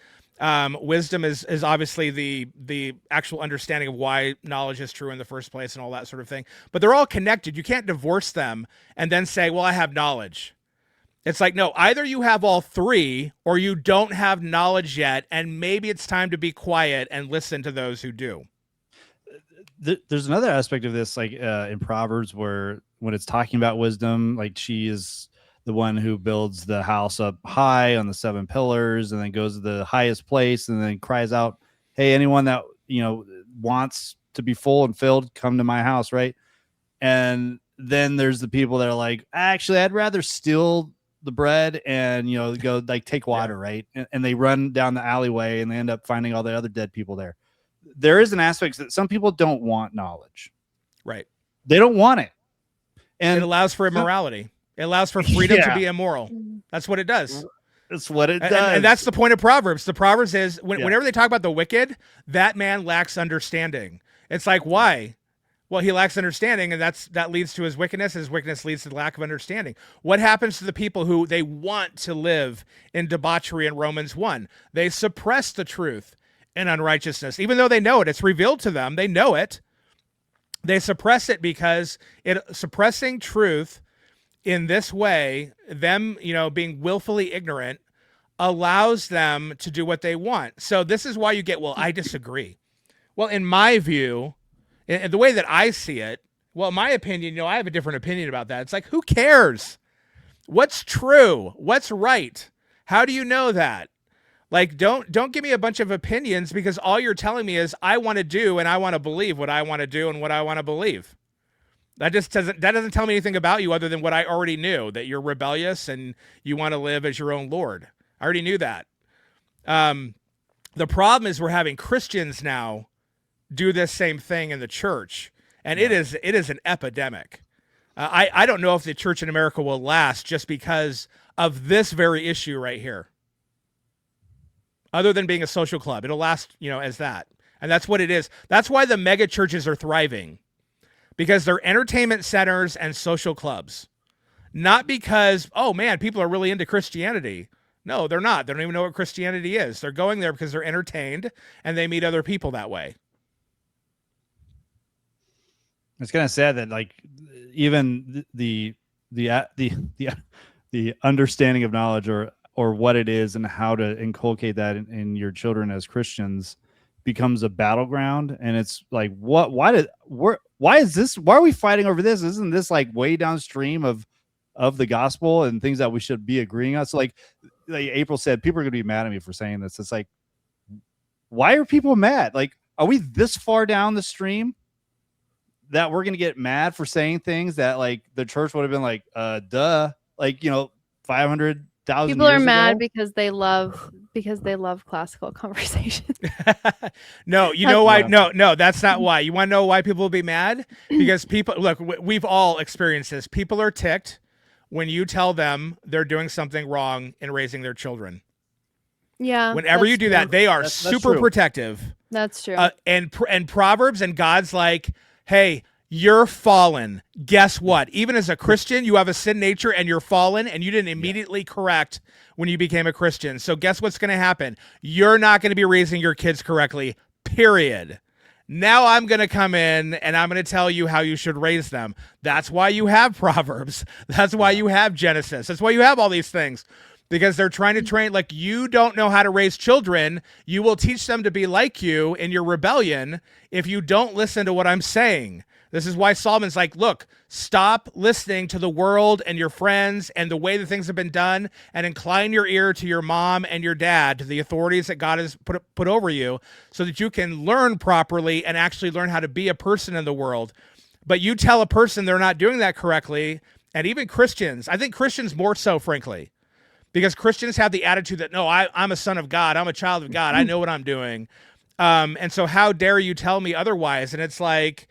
S3: Wisdom is obviously the actual understanding of why knowledge is true in the first place and all that sort of thing. But they're all connected. You can't divorce them and then say, well, I have knowledge. It's like, no, either you have all three or you don't have knowledge yet. And maybe it's time to be quiet and listen to those who do.
S1: There's another aspect of this, like in Proverbs, where when it's talking about wisdom, like she is the one who builds the house up high on the 7 pillars and then goes to the highest place and then cries out, hey, anyone that, wants to be full and filled, come to my house. Right. And then there's the people that are like, actually, I'd rather steal the bread and, go like take water. Right. And they run down the alleyway and they end up finding all the other dead people there. There is an aspect that some people don't want knowledge.
S3: Right.
S1: They don't want it. And
S3: it allows for immorality. It allows for freedom to be immoral. That's what it does.
S1: That's what it does.
S3: And that's the point of Proverbs. The Proverbs is whenever they talk about the wicked, that man lacks understanding. It's like, why? Well, he lacks understanding, and that leads to his wickedness. His wickedness leads to the lack of understanding. What happens to the people who they want to live in debauchery in Romans 1? They suppress the truth in unrighteousness. Even though they know it, it's revealed to them. They know it. They suppress it because suppressing truth in this way, them, being willfully ignorant, allows them to do what they want. So this is why you get, well, I disagree. Well, in my view, in the way that I see it, well, in my opinion, I have a different opinion about that. It's like, who cares? What's true? What's right? How do you know that? Like, don't give me a bunch of opinions, because all you're telling me is I want to do and I want to believe what I want to do and what I want to believe. That doesn't tell me anything about you other than what I already knew, that you're rebellious and you want to live as your own Lord. I already knew that. The problem is we're having Christians now do this same thing in the church, and it is an epidemic. I don't know if the church in America will last just because of this very issue right here. Other than being a social club, it'll last, as that. And that's what it is. That's why the mega churches are thriving, because they're entertainment centers and social clubs. Not because, oh man, people are really into Christianity. No, they're not. They don't even know what Christianity is. They're going there because they're entertained and they meet other people that way.
S1: It's kind of sad that like even the understanding of knowledge or what it is and how to inculcate that in your children as Christians becomes a battleground. And it's like, why are we fighting over this? Isn't this like way downstream of the gospel and things that we should be agreeing on? So like April said, people are going to be mad at me for saying this. It's like, why are people mad? Like, are we this far down the stream that we're going to get mad for saying things that like the church would have been like, duh, like, 500,000
S2: people are mad
S1: ago?
S2: because they love classical conversation.
S3: No, you know why? No, that's not why. You want to know why people will be mad? Because people, look, we've all experienced this. People are ticked when you tell them they're doing something wrong in raising their children.
S2: Yeah.
S3: Whenever you do that, they are
S1: That's
S3: super
S1: true.
S3: protective.
S2: That's true.
S3: And Proverbs and God's like, hey, you're fallen. Guess what? Even as a Christian, you have a sin nature and you're fallen, and you didn't immediately correct when you became a Christian. So guess what's going to happen? You're not going to be raising your kids correctly, period. Now I'm going to come in and I'm going to tell you how you should raise them. That's why you have Proverbs. That's why you have Genesis. That's why you have all these things. Because they're trying to train, like, you don't know how to raise children. You will teach them to be like you in your rebellion if you don't listen to what I'm saying. This is why Solomon's like, look, stop listening to the world and your friends and the way that things have been done, and incline your ear to your mom and your dad, to the authorities that God has put over you, so that you can learn properly and actually learn how to be a person in the world. But you tell a person they're not doing that correctly, and even Christians, I think Christians more so, frankly, because Christians have the attitude that, no, I'm a son of God. I'm a child of God. I know what I'm doing. And so how dare you tell me otherwise? And it's like,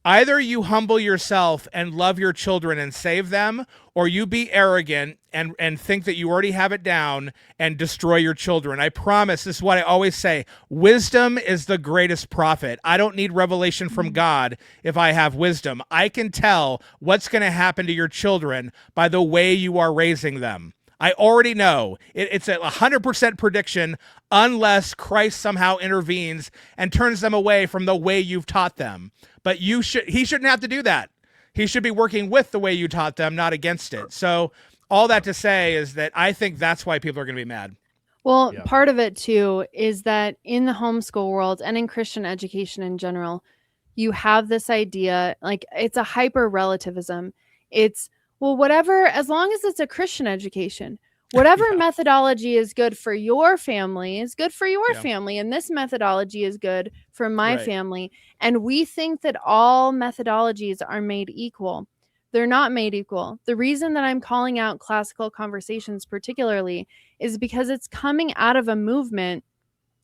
S3: either you humble yourself and love your children and save them, or you be arrogant and think that you already have it down and destroy your children. I promise, this is what I always say. Wisdom is the greatest prophet. I don't need revelation from God if I have wisdom. I can tell what's going to happen to your children by the way you are raising them. I already know. It's a 100% prediction unless Christ somehow intervenes and turns them away from the way you've taught them. But he shouldn't have to do that. He should be working with the way you taught them, not against it. So all that to say is that I think that's why people are going to be mad.
S2: Well,
S1: Yeah.
S2: part of it too is that in the homeschool world and in Christian education in general, you have this idea, like, it's a hyper relativism. It's, well, whatever, as long as it's a Christian education, whatever
S3: Yeah.
S2: methodology is good for your family is good for your
S3: Yeah.
S2: family. And this methodology is good for my
S3: Right.
S2: family. And we think that all methodologies are made equal. They're not made equal. The reason that I'm calling out classical conversations particularly is because it's coming out of a movement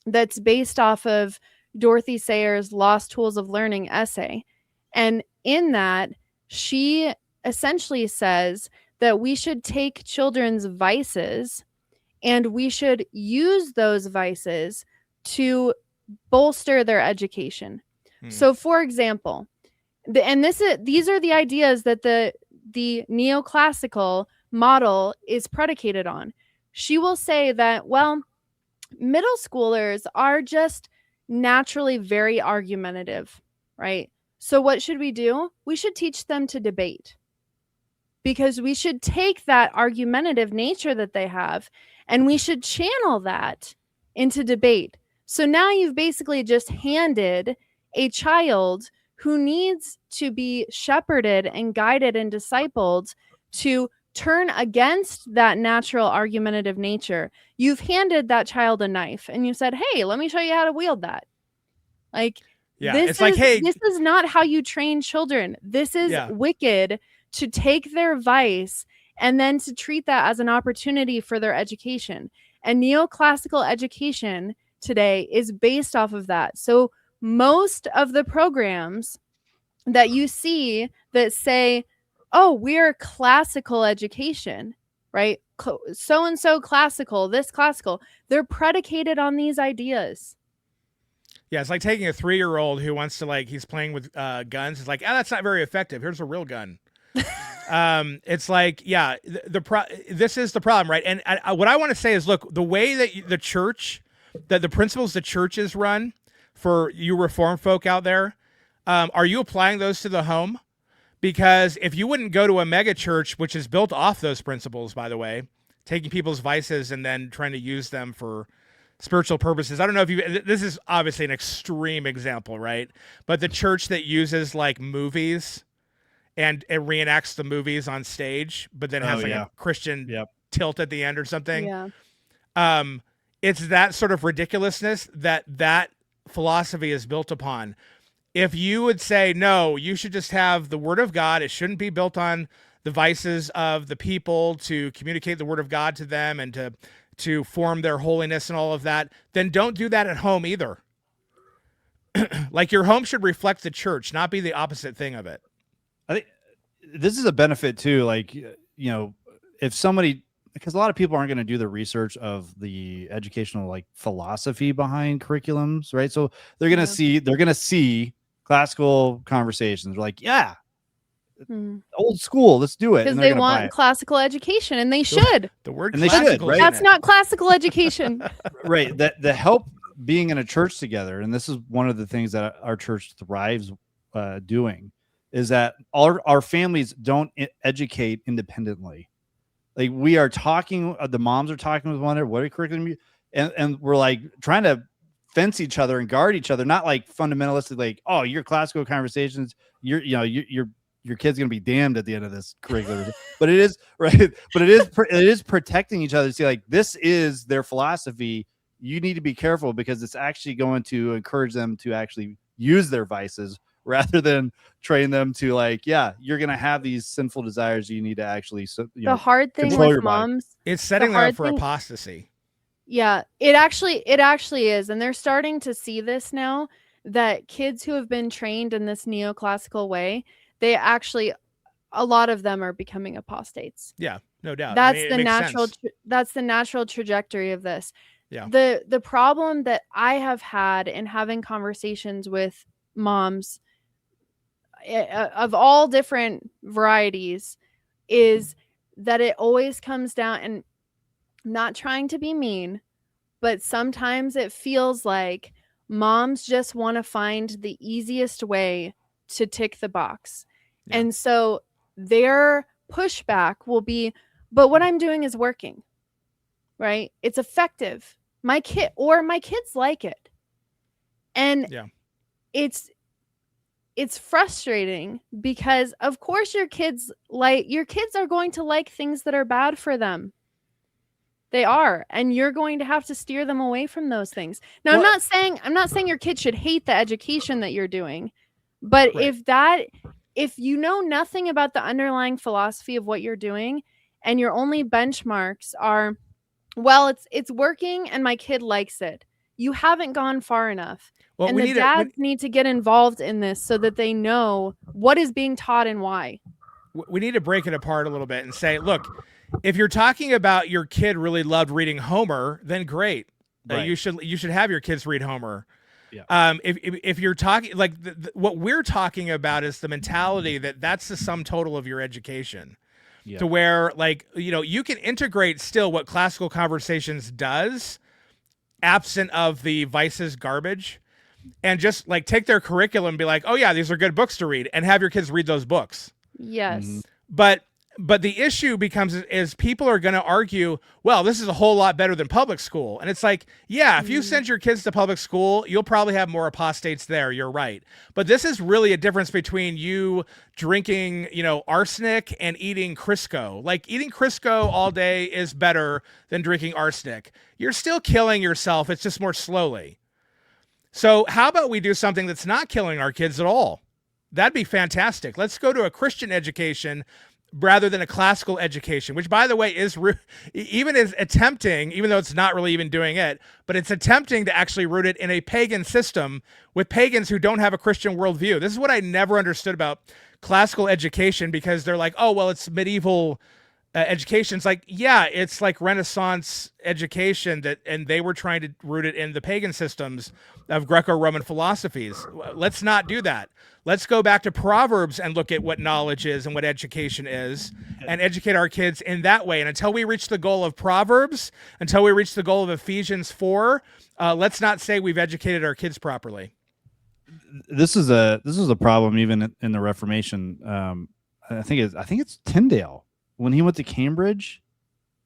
S2: that's based off of Dorothy Sayers' Lost Tools of Learning essay. And in that, she essentially says that we should take children's vices and we should use those vices to bolster their education. So, for example, these are the ideas that the neoclassical model is predicated on. She will say that, well, middle schoolers are just naturally very argumentative, right? So what should we do? We should teach them to debate, because we should take that argumentative nature that they have and we should channel that into debate. So now you've basically just handed a child who needs to be shepherded and guided and discipled to turn against that natural argumentative nature, you've handed that child a knife and you said, hey, let me show you how to wield that. Like,
S3: it's like, hey,
S2: this is not how you train children. This is wicked to take their vice and then to treat that as an opportunity for their education. And neoclassical education today is based off of that. So most of the programs that you see that say, oh, we're classical education, right? So-and-so classical, this classical, they're predicated on these ideas.
S3: Yeah, it's like taking a 3-year-old who wants to, like, he's playing with guns. It's like, that's not very effective. Here's a real gun. It's like, this is the problem, right? And what I want to say is, look, the way that the church, that the principles the churches run for you Reformed folk out there, are you applying those to the home? Because if you wouldn't go to a mega church, which is built off those principles, by the way, taking people's vices and then trying to use them for spiritual purposes. I don't know if this is obviously an extreme example, right? But the church that uses like movies and it reenacts the movies on stage, but then has a Christian tilt at the end or something.
S2: Yeah.
S3: It's that sort of ridiculousness that philosophy is built upon. If you would say, no, you should just have the word of God, it shouldn't be built on the vices of the people to communicate the word of God to them and to form their holiness and all of that, then don't do that at home either. Like, your home should reflect the church, not be the opposite thing of it.
S1: I think this is a benefit too. Like, if somebody, because a lot of people aren't going to do the research of the educational like philosophy behind curriculums, right? So they're going to see classical conversations. They're like, old school, let's do it.
S2: Because they want classical education, and they should.
S3: The word,
S1: and they should, right?
S2: That's not classical education.
S1: Right. That the help being in a church together, and this is one of the things that our church thrives doing, is that our families don't educate independently. Like, we are talking, the moms are talking with one another, what are curriculum, and we're like trying to fence each other and guard each other, not like fundamentalistic, like, oh, your classical conversations, your kid's gonna be damned at the end of this curriculum. But it is right, but it is protecting each other to see, like, this is their philosophy. You need to be careful because it's actually going to encourage them to actually use their vices rather than train them to, like, you're gonna have these sinful desires. You need to actually
S2: the hard thing with moms,
S3: it's setting them up for apostasy.
S2: Yeah, it actually is. And they're starting to see this now, that kids who have been trained in this neoclassical way, they actually, a lot of them are becoming apostates.
S3: Yeah, no doubt.
S2: That's that's the natural trajectory of this.
S3: Yeah.
S2: The problem that I have had in having conversations with moms of all different varieties is that it always comes down, and not trying to be mean, but sometimes it feels like moms just want to find the easiest way to tick the box. Yeah. And so their pushback will be, but what I'm doing is working, right? It's effective. My kids like it. And it's frustrating because of course your kids are going to like things that are bad for them. They are, and you're going to have to steer them away from those things. Now, I'm not saying your kid should hate the education that you're doing, but right. if you know nothing about the underlying philosophy of what you're doing, and your only benchmarks are, well, it's working and my kid likes it, you haven't gone far enough. Well, and the dads need to get involved in this so that they know what is being taught and why.
S3: We need to break it apart a little bit and say, look, if you're talking about your kid really loved reading Homer, then great. Right. You should have your kids read Homer. Yeah. If you're talking like what we're talking about is the mentality that's the sum total of your education. Yeah. To where, like, you can integrate still what classical conversations does, absent of the vices garbage, and just like take their curriculum and be like, oh yeah, these are good books to read, and have your kids read those books.
S2: Yes. Mm-hmm.
S3: But But the issue becomes is people are going to argue, well, this is a whole lot better than public school. And it's like, yeah, if you send your kids to public school, you'll probably have more apostates there. You're right. But this is really a difference between you drinking, arsenic and eating Crisco. Like eating Crisco all day is better than drinking arsenic. You're still killing yourself. It's just more slowly. So how about we do something that's not killing our kids at all? That'd be fantastic. Let's go to a Christian education rather than a classical education, which, by the way, is attempting, even though it's not really even doing it, but it's attempting to actually root it in a pagan system with pagans who don't have a Christian worldview. This is what I never understood about classical education, because they're like, oh, well, it's medieval education. It's like, yeah, it's like Renaissance education and they were trying to root it in the pagan systems of Greco-Roman philosophies. Let's not do that. Let's go back to Proverbs and look at what knowledge is and what education is and educate our kids in that way. And until we reach the goal of Proverbs, until we reach the goal of Ephesians 4, let's not say we've educated our kids properly.
S1: This is a problem even in the Reformation. I think it's Tyndale. When he went to Cambridge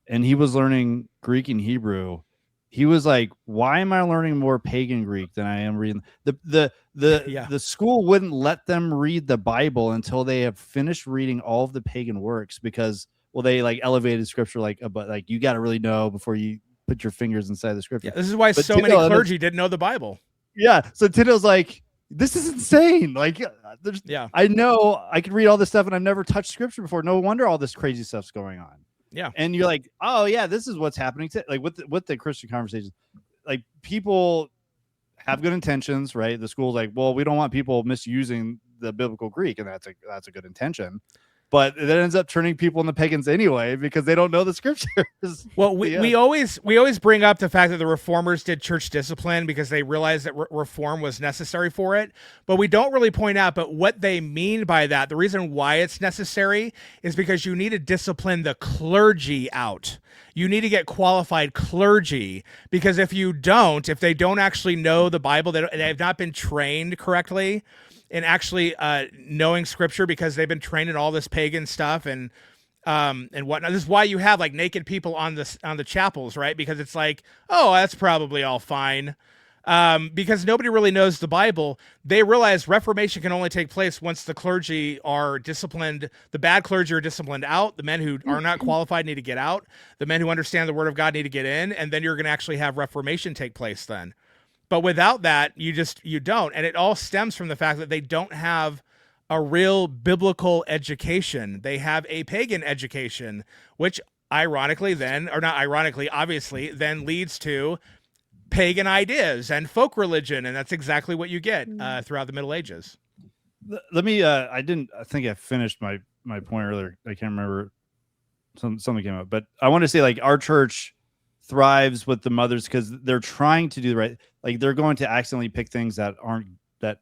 S1: and he was learning Greek and Hebrew, he was like, why am I learning more pagan Greek than I am reading? The school wouldn't let them read the Bible until they have finished reading all of the pagan works, because, well, they like elevated scripture, but you got to really know before you put your fingers inside the scripture.
S3: Yeah, this is why so many clergy didn't know the Bible. Yeah.
S1: So Tyndale's like, this is insane. Like, I know I could read all this stuff and I've never touched scripture before. No wonder all this crazy stuff's going on.
S3: Yeah.
S1: And you're like, oh yeah, this is what's happening to, like with the Christian conversations. Like, people have good intentions, right? The school's like, well, we don't want people misusing the biblical Greek, and that's a good intention. But it ends up turning people into pagans anyway because they don't know the scriptures.
S3: Well, we always bring up the fact that the reformers did church discipline because they realized that reform was necessary for it. But we don't really point out, but what they mean by that, the reason why it's necessary is because you need to discipline the clergy out. You need to get qualified clergy, because if they don't actually know the Bible, they have not been trained correctly in actually knowing scripture, because they've been trained in all this pagan stuff and whatnot. This is why you have like naked people on the chapels, right? Because it's like, oh, that's probably all fine. Because nobody really knows the Bible. They realize Reformation can only take place once the clergy are disciplined. The bad clergy are disciplined out. The men who are not qualified need to get out. The men who understand the word of God need to get in. And then you're going to actually have Reformation take place then. But without that, you don't. And it all stems from the fact that they don't have a real biblical education. They have a pagan education, which obviously then leads to pagan ideas and folk religion. And that's exactly what you get throughout the Middle Ages.
S1: Let me, I think I finished my point earlier. I can't remember. Something came up, but I want to say, like, our church thrives with the mothers because they're trying to do the right. Like, they're going to accidentally pick things that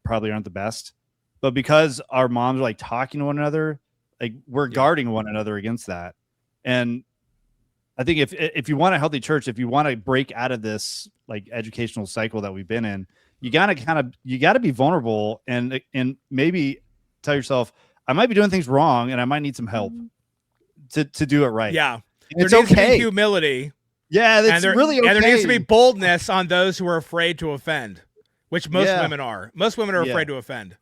S1: probably aren't the best, but because our moms are like talking to one another, like, we're guarding one another against that. And I think if you want a healthy church, if you want to break out of this like educational cycle that we've been in, you got to be vulnerable and maybe tell yourself, I might be doing things wrong and I might need some help to do it right.
S3: Yeah.
S1: It's
S3: there needs to
S1: okay.
S3: be humility.
S1: Yeah, that's really okay.
S3: And there needs to be boldness on those who are afraid to offend, which most women are. Most women are afraid to offend.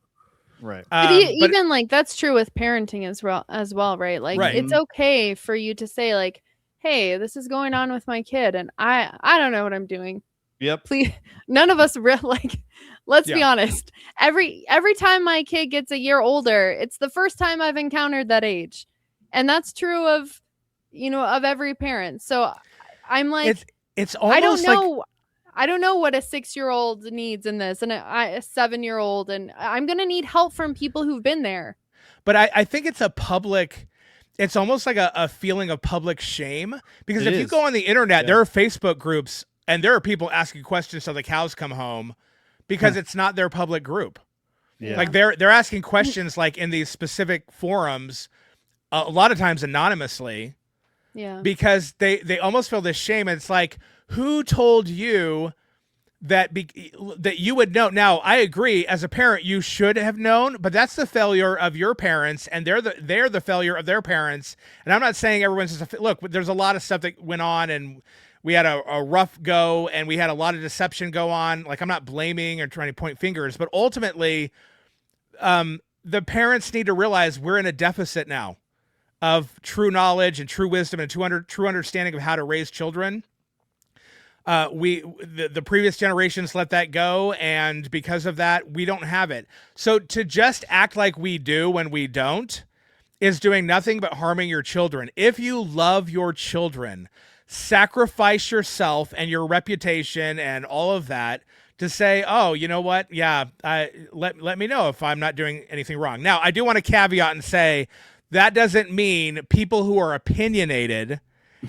S1: Right.
S2: But even like that's true with parenting as well, right? Like, it's okay for you to say, like, hey, this is going on with my kid and I don't know what I'm doing.
S1: Yep.
S2: Please, none of us let's be honest. Every time my kid gets a year older, it's the first time I've encountered that age. And that's true of every parent. So I'm like,
S3: it's almost
S2: I don't know what a 6-year-old needs in this and a 7-year-old, and I'm going to need help from people who've been there.
S3: But I think it's it's almost like a feeling of public shame, because if you go on the internet, there are Facebook groups and there are people asking questions till the cows come home because it's not their public group. Yeah. Like they're asking questions like in these specific forums, a lot of times anonymously. Yeah. Because they almost feel this shame. And it's like, who told you that you would know. Now, I agree. As a parent, you should have known, but that's the failure of your parents, and they're the failure of their parents. And I'm not saying everyone's just look. There's a lot of stuff that went on, and we had a rough go, and we had a lot of deception go on. Like, I'm not blaming or trying to point fingers, but ultimately, the parents need to realize we're in a deficit now of true knowledge and true wisdom and true understanding of how to raise children. The previous generations let that go, and because of that, we don't have it. So to just act like we do when we don't is doing nothing but harming your children. If you love your children, sacrifice yourself and your reputation and all of that to say, oh, you know what? Yeah, let me know if I'm not doing anything wrong. Now, I do want to caveat and say that doesn't mean people who are opinionated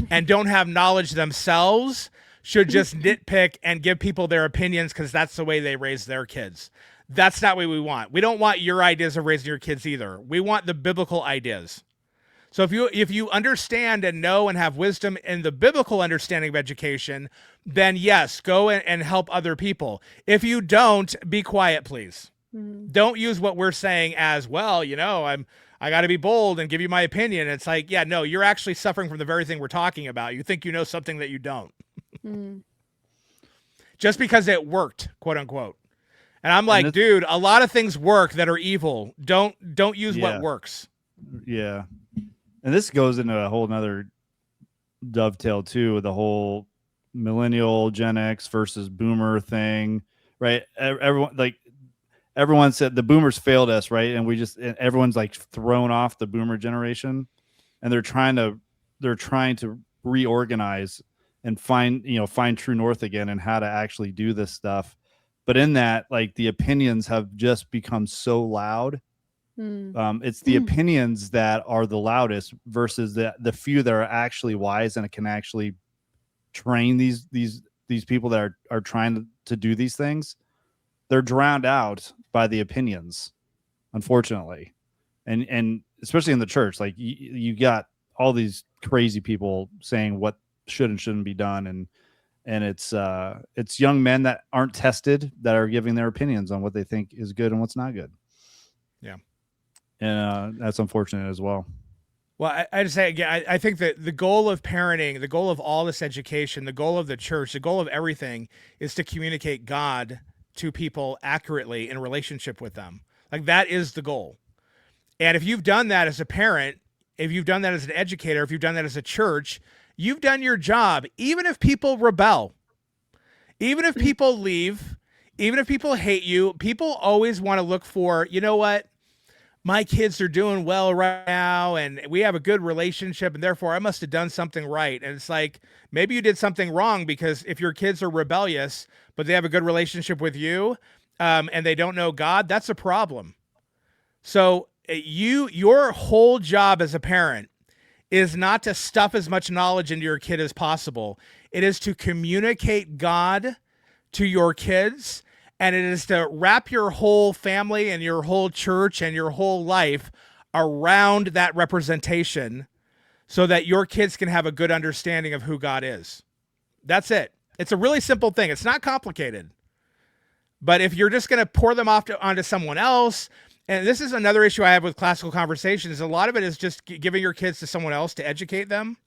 S3: and don't have knowledge themselves should just nitpick and give people their opinions because that's the way they raise their kids. That's not what we want. We don't want your ideas of raising your kids either. We want the biblical ideas. So if you understand and know and have wisdom in the biblical understanding of education, then yes, go and help other people. If you don't, be quiet, please. Mm-hmm. Don't use what we're saying as, well, you know, I got to be bold and give you my opinion. It's like, yeah, no, you're actually suffering from the very thing we're talking about. You think you know something that you don't. Just because it worked, quote unquote. And I'm like, dude, a lot of things work that are evil. Don't use what works.
S1: Yeah. And this goes into a whole nother dovetail too, with the whole millennial Gen X versus boomer thing, right? Everyone said the boomers failed us, right? And everyone's like thrown off the boomer generation, and they're trying to reorganize and find true north again and how to actually do this stuff. But in that, like, the opinions have just become so loud. It's the opinions that are the loudest versus the few that are actually wise and can actually train these people that are trying to do these things. They're drowned out by the opinions, unfortunately. And especially in the church, like you got all these crazy people saying what should and shouldn't be done, and it's young men that aren't tested that are giving their opinions on what they think is good and what's not good.
S3: Yeah,
S1: and that's unfortunate as well.
S3: Well, I just say again, I think that the goal of parenting, the goal of all this education, the goal of the church, the goal of everything is to communicate God to people accurately in relationship with them. Like, that is the goal. And if you've done that as a parent, if you've done that as an educator, if you've done that as a church, you've done your job. Even if people rebel, even if people leave, even if people hate you, people always want to look for, you know what? My kids are doing well right now, and we have a good relationship, and therefore I must have done something right. And it's like, maybe you did something wrong, because if your kids are rebellious, but they have a good relationship with you, and they don't know God, that's a problem. So your whole job as a parent is not to stuff as much knowledge into your kid as possible. It is to communicate God to your kids, and it is to wrap your whole family and your whole church and your whole life around that representation so that your kids can have a good understanding of who God is. That's it. It's a really simple thing. It's not complicated. But if you're just going to pour them off onto someone else, and this is another issue I have with classical conversations, a lot of it is just giving your kids to someone else to educate them.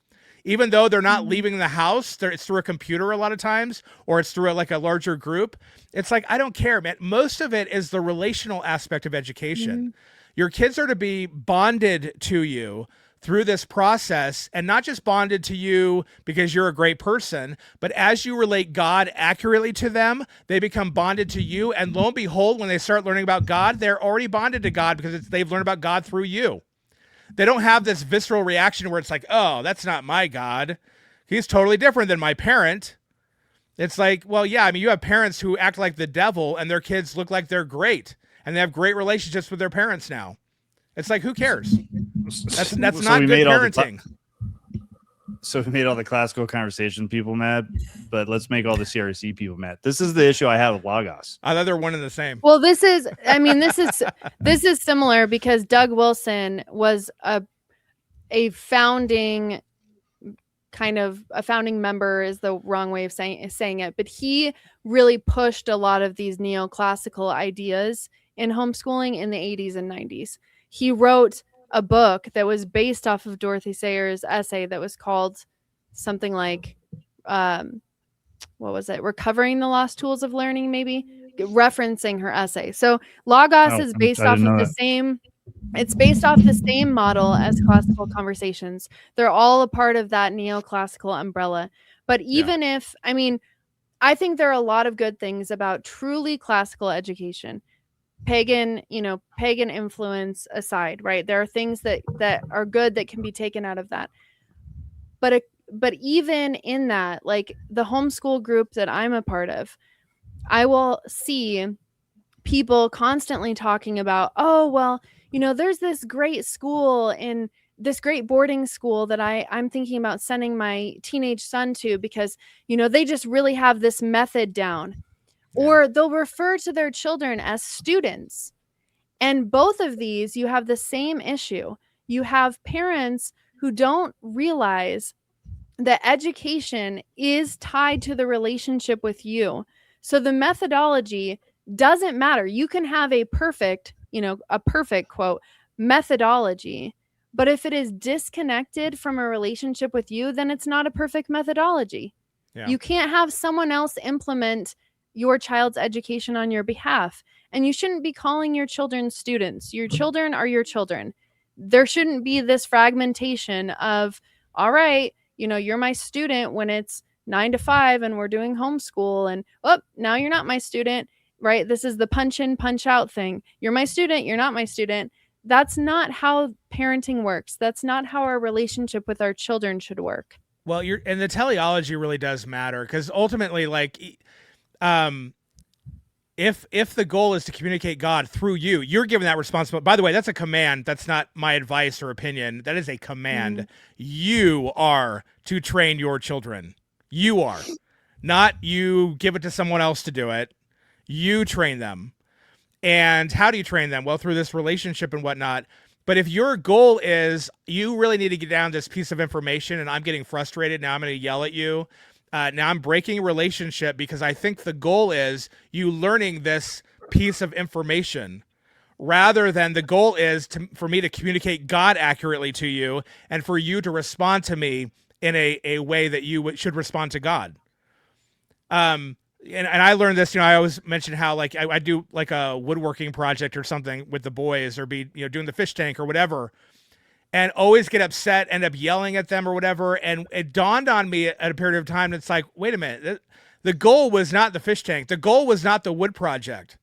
S3: Even though they're not leaving the house, it's through a computer a lot of times, or it's through like a larger group. It's like, I don't care, man. Most of it is the relational aspect of education. Your kids are to be bonded to you through this process, and not just bonded to you because you're a great person, but as you relate God accurately to them, they become bonded to you. And lo and behold, when they start learning about God, they're already bonded to God because they've learned about God through you. They don't have this visceral reaction where it's like, oh, that's not my God. He's totally different than my parent. It's like, well, yeah, I mean, you have parents who act like the devil and their kids look like they're great and they have great relationships with their parents now. It's like, who cares? That's not good parenting.
S1: So we made all the classical conversation people mad, but let's make all the CRC people mad. This is the issue I have with Logos.
S3: I thought they're one and the same.
S2: Well, this is similar because Doug Wilson was a founding kind of a founding member is the wrong way of saying it, but he really pushed a lot of these neoclassical ideas in homeschooling in the 80s and 90s. He wrote a book that was based off of Dorothy Sayers' essay that was called something like, what was it? Recovering the Lost Tools of Learning, maybe, referencing her essay. So Logos is based off of the same. It's based off the same model as Classical Conversations. They're all a part of that neoclassical umbrella. But even if, I mean, I think there are a lot of good things about truly classical education. Pagan influence aside, right? There are things that are good that can be taken out of that. But even in that, like the homeschool group that I'm a part of, I will see people constantly talking about, oh, well, there's this great school in this great boarding school that I'm thinking about sending my teenage son to because, they just really have this method down. Yeah. Or they'll refer to their children as students. And both of these, you have the same issue. You have parents who don't realize that education is tied to the relationship with you. So the methodology doesn't matter. You can have a perfect quote methodology, but if it is disconnected from a relationship with you, then it's not a perfect methodology. Yeah. You can't have someone else implement your child's education on your behalf. And you shouldn't be calling your children students. Your children are your children. There shouldn't be this fragmentation of, all right, you're my student when it's 9 to 5 and we're doing homeschool, and now you're not my student. Right? This is the punch in, punch out thing. You're my student. You're not my student. That's not how parenting works. That's not how our relationship with our children should work.
S3: Well, and the teleology really does matter, because ultimately, like, if the goal is to communicate God through you, you're given that responsibility. By the way, that's a command. That's not my advice or opinion. That is a command. Mm-hmm. You are to train your children. You are. Not you give it to someone else to do it. You train them. And how do you train them? Well, through this relationship and whatnot. But if your goal is you really need to get down this piece of information and I'm getting frustrated, now I'm going to yell at you. Now I'm breaking a relationship because I think the goal is you learning this piece of information, rather than the goal is for me to communicate God accurately to you and for you to respond to me in a way that you should respond to God. And I learned this, I always mention how like I do like a woodworking project or something with the boys, or be, doing the fish tank or whatever, and always get upset, end up yelling at them or whatever. And it dawned on me at a period of time, it's like, wait a minute, the goal was not the fish tank. The goal was not the wood project.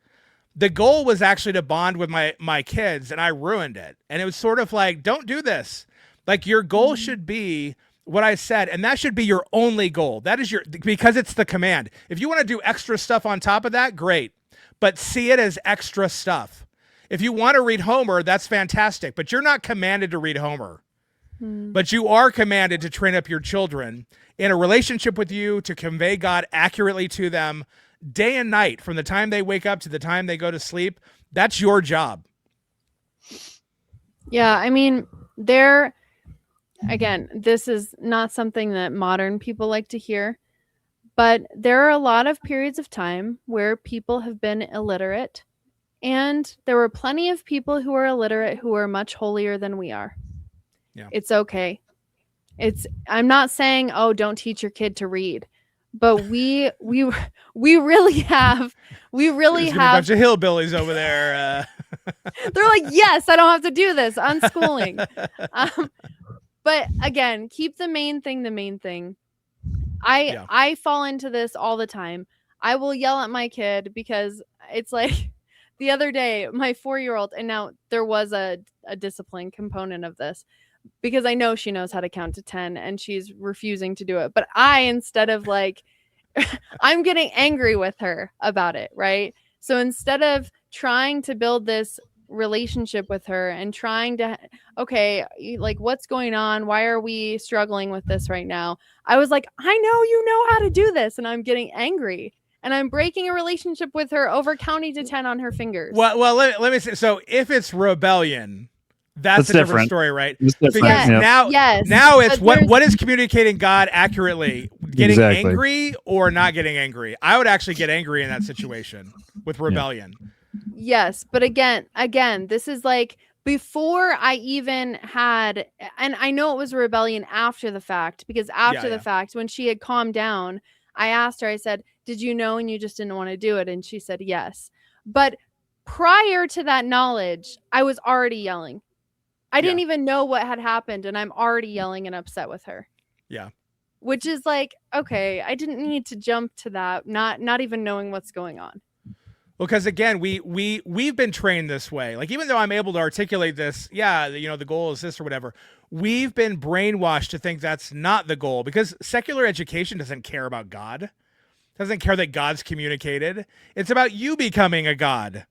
S3: The goal was actually to bond with my kids, and I ruined it. And it was sort of like, don't do this. Like, your goal should be what I said, and that should be your only goal. That is because it's the command. If you want to do extra stuff on top of that, great, but see it as extra stuff. If you want to read Homer, that's fantastic, but you're not commanded to read Homer. But you are commanded to train up your children in a relationship with you, to convey God accurately to them day and night, from the time they wake up to the time they go to sleep. That's your job.
S2: Yeah, I mean, again, this is not something that modern people like to hear, but there are a lot of periods of time where people have been illiterate, and there were plenty of people who are illiterate who are much holier than we are. Yeah. It's okay. I'm not saying, oh, don't teach your kid to read, but we really have a
S3: bunch of hillbillies over there.
S2: They're like, yes, I don't have to do this. Unschooling. But again, keep the main thing the main thing. I fall into this all the time. I will yell at my kid because it's like the other day, my 4-year-old, and now there was a discipline component of this, because I know she knows how to count to 10 and she's refusing to do it. But instead of like, I'm getting angry with her about it, right? So instead of trying to build this relationship with her and trying to, okay, like, what's going on? Why are we struggling with this right now? I was like, I know you know how to do this. And I'm getting angry. And I'm breaking a relationship with her over counting to 10 on her fingers.
S3: Well, let me say, so if it's rebellion, That's a different
S1: different.
S3: story, right?
S1: It's different.
S3: Because
S1: Yeah.
S3: now it's
S2: but
S3: what is communicating God accurately? Getting
S1: Exactly.
S3: angry or not getting angry? I would actually get angry in that situation with rebellion.
S2: Yes, but again, this is like before I even had, and I know it was a rebellion after the fact, because after the fact, when she had calmed down, I asked her, I said, "Did you know and you just didn't want to do it?" And she said, "Yes." But prior to that knowledge, I was already yelling. I didn't even know what had happened, and I'm already yelling and upset with her.
S3: Yeah.
S2: Which is like, okay, I didn't need to jump to that, not even knowing what's going on.
S3: Well, because again, we've been trained this way. Like, even though I'm able to articulate this, the goal is this or whatever, we've been brainwashed to think that's not the goal, because secular education doesn't care about God, doesn't care that God's communicated. It's about you becoming a God,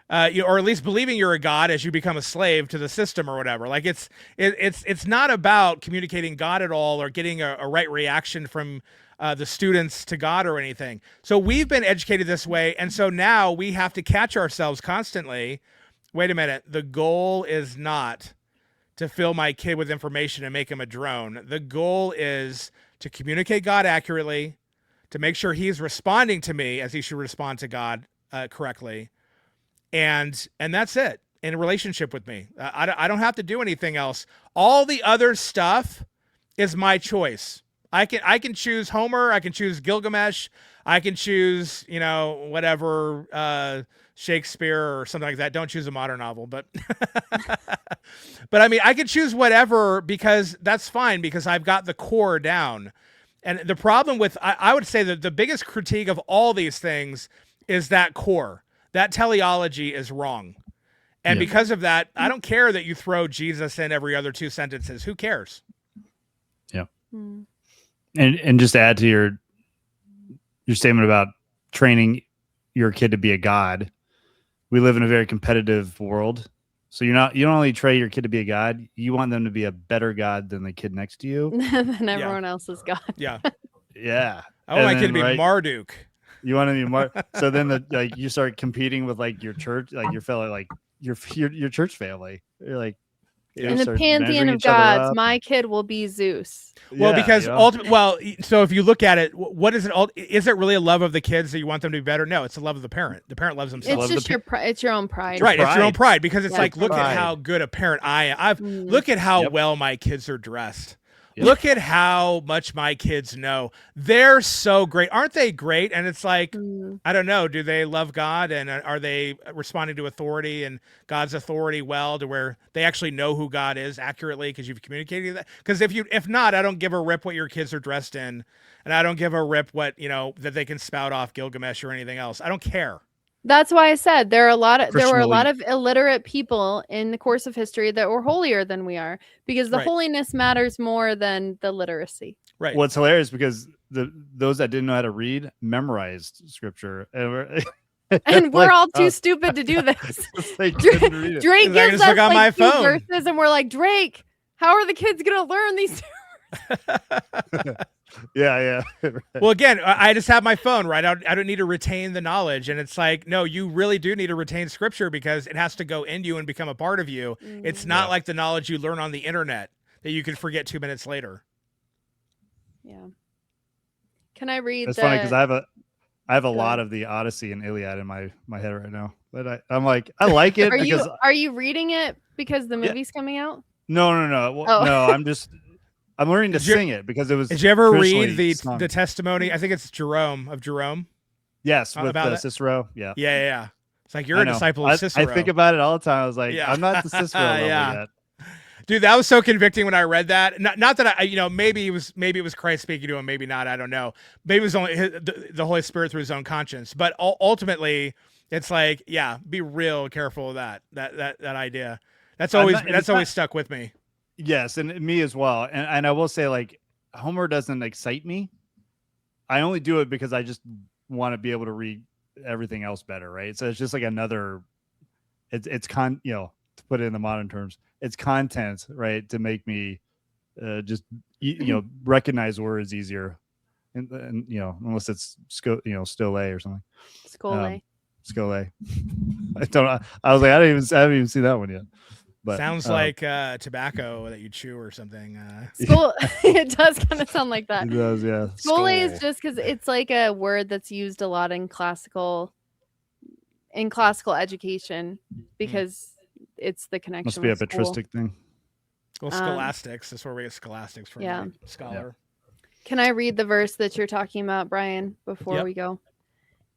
S3: or at least believing you're a God as you become a slave to the system or whatever. Like, it's not about communicating God at all, or getting a right reaction from the students to God or anything. So we've been educated this way. And so now we have to catch ourselves constantly. Wait a minute. The goal is not to fill my kid with information and make him a drone. The goal is to communicate God accurately, to make sure he's responding to me as he should respond to God correctly. And that's it in a relationship with me. I don't have to do anything else. All the other stuff is my choice. I can choose Homer. I can choose Gilgamesh. I can choose, whatever, Shakespeare or something like that. Don't choose a modern novel, but but I mean, I can choose whatever, because that's fine, because I've got the core down. And the problem with, I would say that the biggest critique of all these things is that core. That teleology is wrong. And because of that, I don't care that you throw Jesus in every other 2 sentences. Who cares?
S1: Yeah. And just to add to your statement about training your kid to be a god, we live in a very competitive world. So you don't only train your kid to be a god, you want them to be a better god than the kid next to you.
S2: Than everyone else's God.
S3: Yeah.
S1: Yeah.
S3: I want my kid to be Marduk.
S1: You want to be more. So then you start competing with like your church, like your fellow, like your church family. You're like,
S2: in the pantheon of gods, my kid will be Zeus.
S3: Well, because ultimately, so if you look at it, what is it? Is it really a love of the kids that you want them to be better? No, it's a love of the parent. The parent loves themselves.
S2: It's just it's your own pride.
S3: Right, it's your own pride, because it's like, look at how good a parent I am. Look at how well my kids are dressed. Look at how much my kids know. They're so great. Aren't they great? And it's like, I don't know. Do they love God? And are they responding to authority and God's authority well, to where they actually know who God is accurately, because you've communicated that? Because if not, I don't give a rip what your kids are dressed in. And I don't give a rip what, that they can spout off Gilgamesh or anything else. I don't care.
S2: That's why I said there were a lot of illiterate people in the course of history that were holier than we are, because the holiness matters more than the literacy.
S3: Right.
S1: What's hilarious, because those that didn't know how to read memorized scripture,
S2: and we're all too stupid to do this.
S1: Drake
S2: gives us like 2 verses, and we're like, Drake, how are the kids gonna learn these?
S1: Yeah.
S3: Well, again, I just have my phone, right? I don't need to retain the knowledge. And it's like, no, you really do need to retain scripture, because it has to go in you and become a part of you. It's not like the knowledge you learn on the internet that you can forget 2 minutes later.
S2: Yeah. Can I read?
S1: That's funny, because I have a lot of the Odyssey and Iliad in my head right now. But I'm like, I like it.
S2: Are you reading it because the movie's coming out?
S1: No. Well, no, I'm learning to sing it because it was.
S3: Did you ever read the testimony? I think it's Jerome.
S1: Yes, with Cicero. Yeah.
S3: It's like, you're a disciple of Cicero.
S1: I think about it all the time. I was like, I'm not the Cicero level yet.
S3: Dude, that was so convicting when I read that. Not that maybe it was Christ speaking to him, maybe not. I don't know. Maybe it was only the Holy Spirit through his own conscience. But ultimately, it's like, be real careful of that idea. That's always stuck with me.
S1: Yes, and me as well. And I will say, like, Homer doesn't excite me. I only do it because I just want to be able to read everything else better, right? So it's just like another. To put it in the modern terms, it's content, right? To make me just recognize words easier, and unless it's Stole or something.
S2: Skole.
S1: I was like, I haven't even seen that one yet. But
S3: Sounds like tobacco that you chew or something.
S2: Skol, it does kind of sound like that.
S1: it does, yeah.
S2: Skole is
S1: Skull.
S2: just because it's like a word that's used a lot in classical education because it's the connection.
S1: Must be a
S2: with school.
S1: patristic thing.
S3: Well, scholastics. That's where we get scholastics from.
S2: Yeah.
S3: Right? Scholar.
S2: Can I read the verse that you're talking about, Brian, before
S3: Yep.
S2: we go?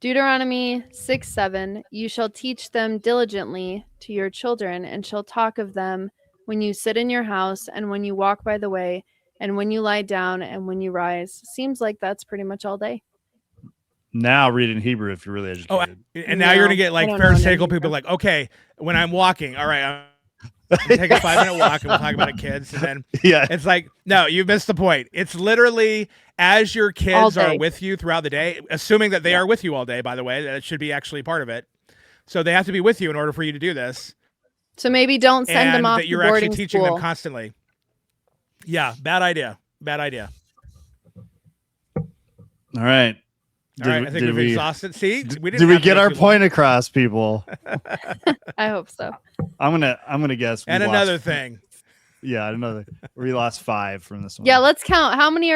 S2: Deuteronomy 6:7. You shall teach them diligently to your children, and shall talk of them when you sit in your house, and when you walk by the way, and when you lie down, and when you rise. Seems like that's pretty much all day.
S1: Now read in Hebrew if you're really educated.
S3: And now you're gonna get
S2: I
S3: like
S2: don't know
S3: pharisaical
S2: any
S3: people like, okay, when I'm walking, all right, I'm gonna take a 5-minute walk and we'll talk about it, kids. And then
S1: Yeah.
S3: it's like, no, you missed the point. It's literally as your kids
S2: All
S3: are
S2: day.
S3: with you throughout the day, assuming that they are with you all day, by the way, that should be actually part of it. So they have to be with you in order for you to do this.
S2: So maybe don't send
S3: And
S2: them off
S3: that
S2: to
S3: you're actually
S2: boarding
S3: teaching
S2: school.
S3: them constantly. Yeah, bad idea. Bad idea.
S1: All right.
S3: All right, I think we've exhausted. See, we didn't
S1: Did we
S3: have to
S1: get
S3: go
S1: our
S3: too long.
S1: point across, people?
S2: I hope so.
S1: I'm gonna guess. we
S3: And
S1: lost-
S3: another thing.
S1: Yeah, another. We lost 5 from this one.
S2: Yeah, let's count. How many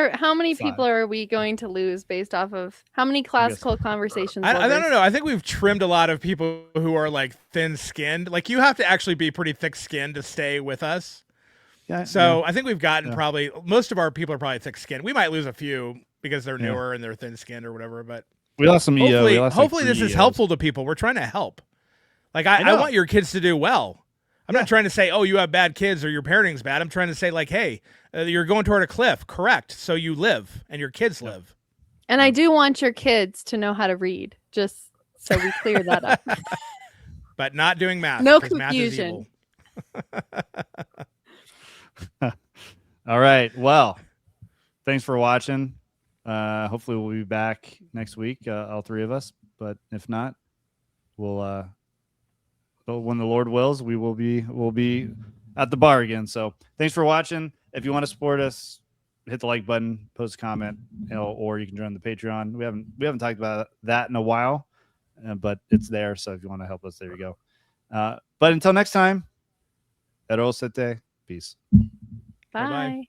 S1: Five.
S2: people are we going to lose based off of how many classical conversations?
S3: I
S2: will
S3: don't know. I think we've trimmed a lot of people who are like thin-skinned. Like you have to actually be pretty thick-skinned to stay with us.
S1: Yeah,
S3: So I think we've gotten
S1: Yeah.
S3: probably most of our people are probably thick-skinned. We might lose a few because they're
S1: Yeah.
S3: newer and they're thin-skinned or whatever. But
S1: we lost some EO.
S3: hopefully,
S1: We lost like
S3: hopefully this
S1: 3
S3: is
S1: EOs.
S3: helpful to people. We're trying to help. Like I
S1: know.
S3: want your kids to do well. I'm not trying to say, oh, you have bad kids or your parenting's bad. I'm trying to say like, hey, you're going toward a cliff. Correct. So you live and your kids live.
S2: And I do want your kids to know how to read, just so we clear that up.
S3: But not doing math.
S2: No
S3: 'cause math is
S2: confusion.
S3: evil.
S1: All right. Well, thanks for watching. Hopefully we'll be back next week, all 3 of us. But if not, we'll when the Lord wills, we'll be at the bar again. So thanks for watching. If you want to support us, hit the like button, post a comment, or you can join the Patreon. We haven't talked about that in a while, but it's there. So if you want to help us, there you go. But until next time, Erosete, peace.
S3: Bye-bye.
S2: Bye.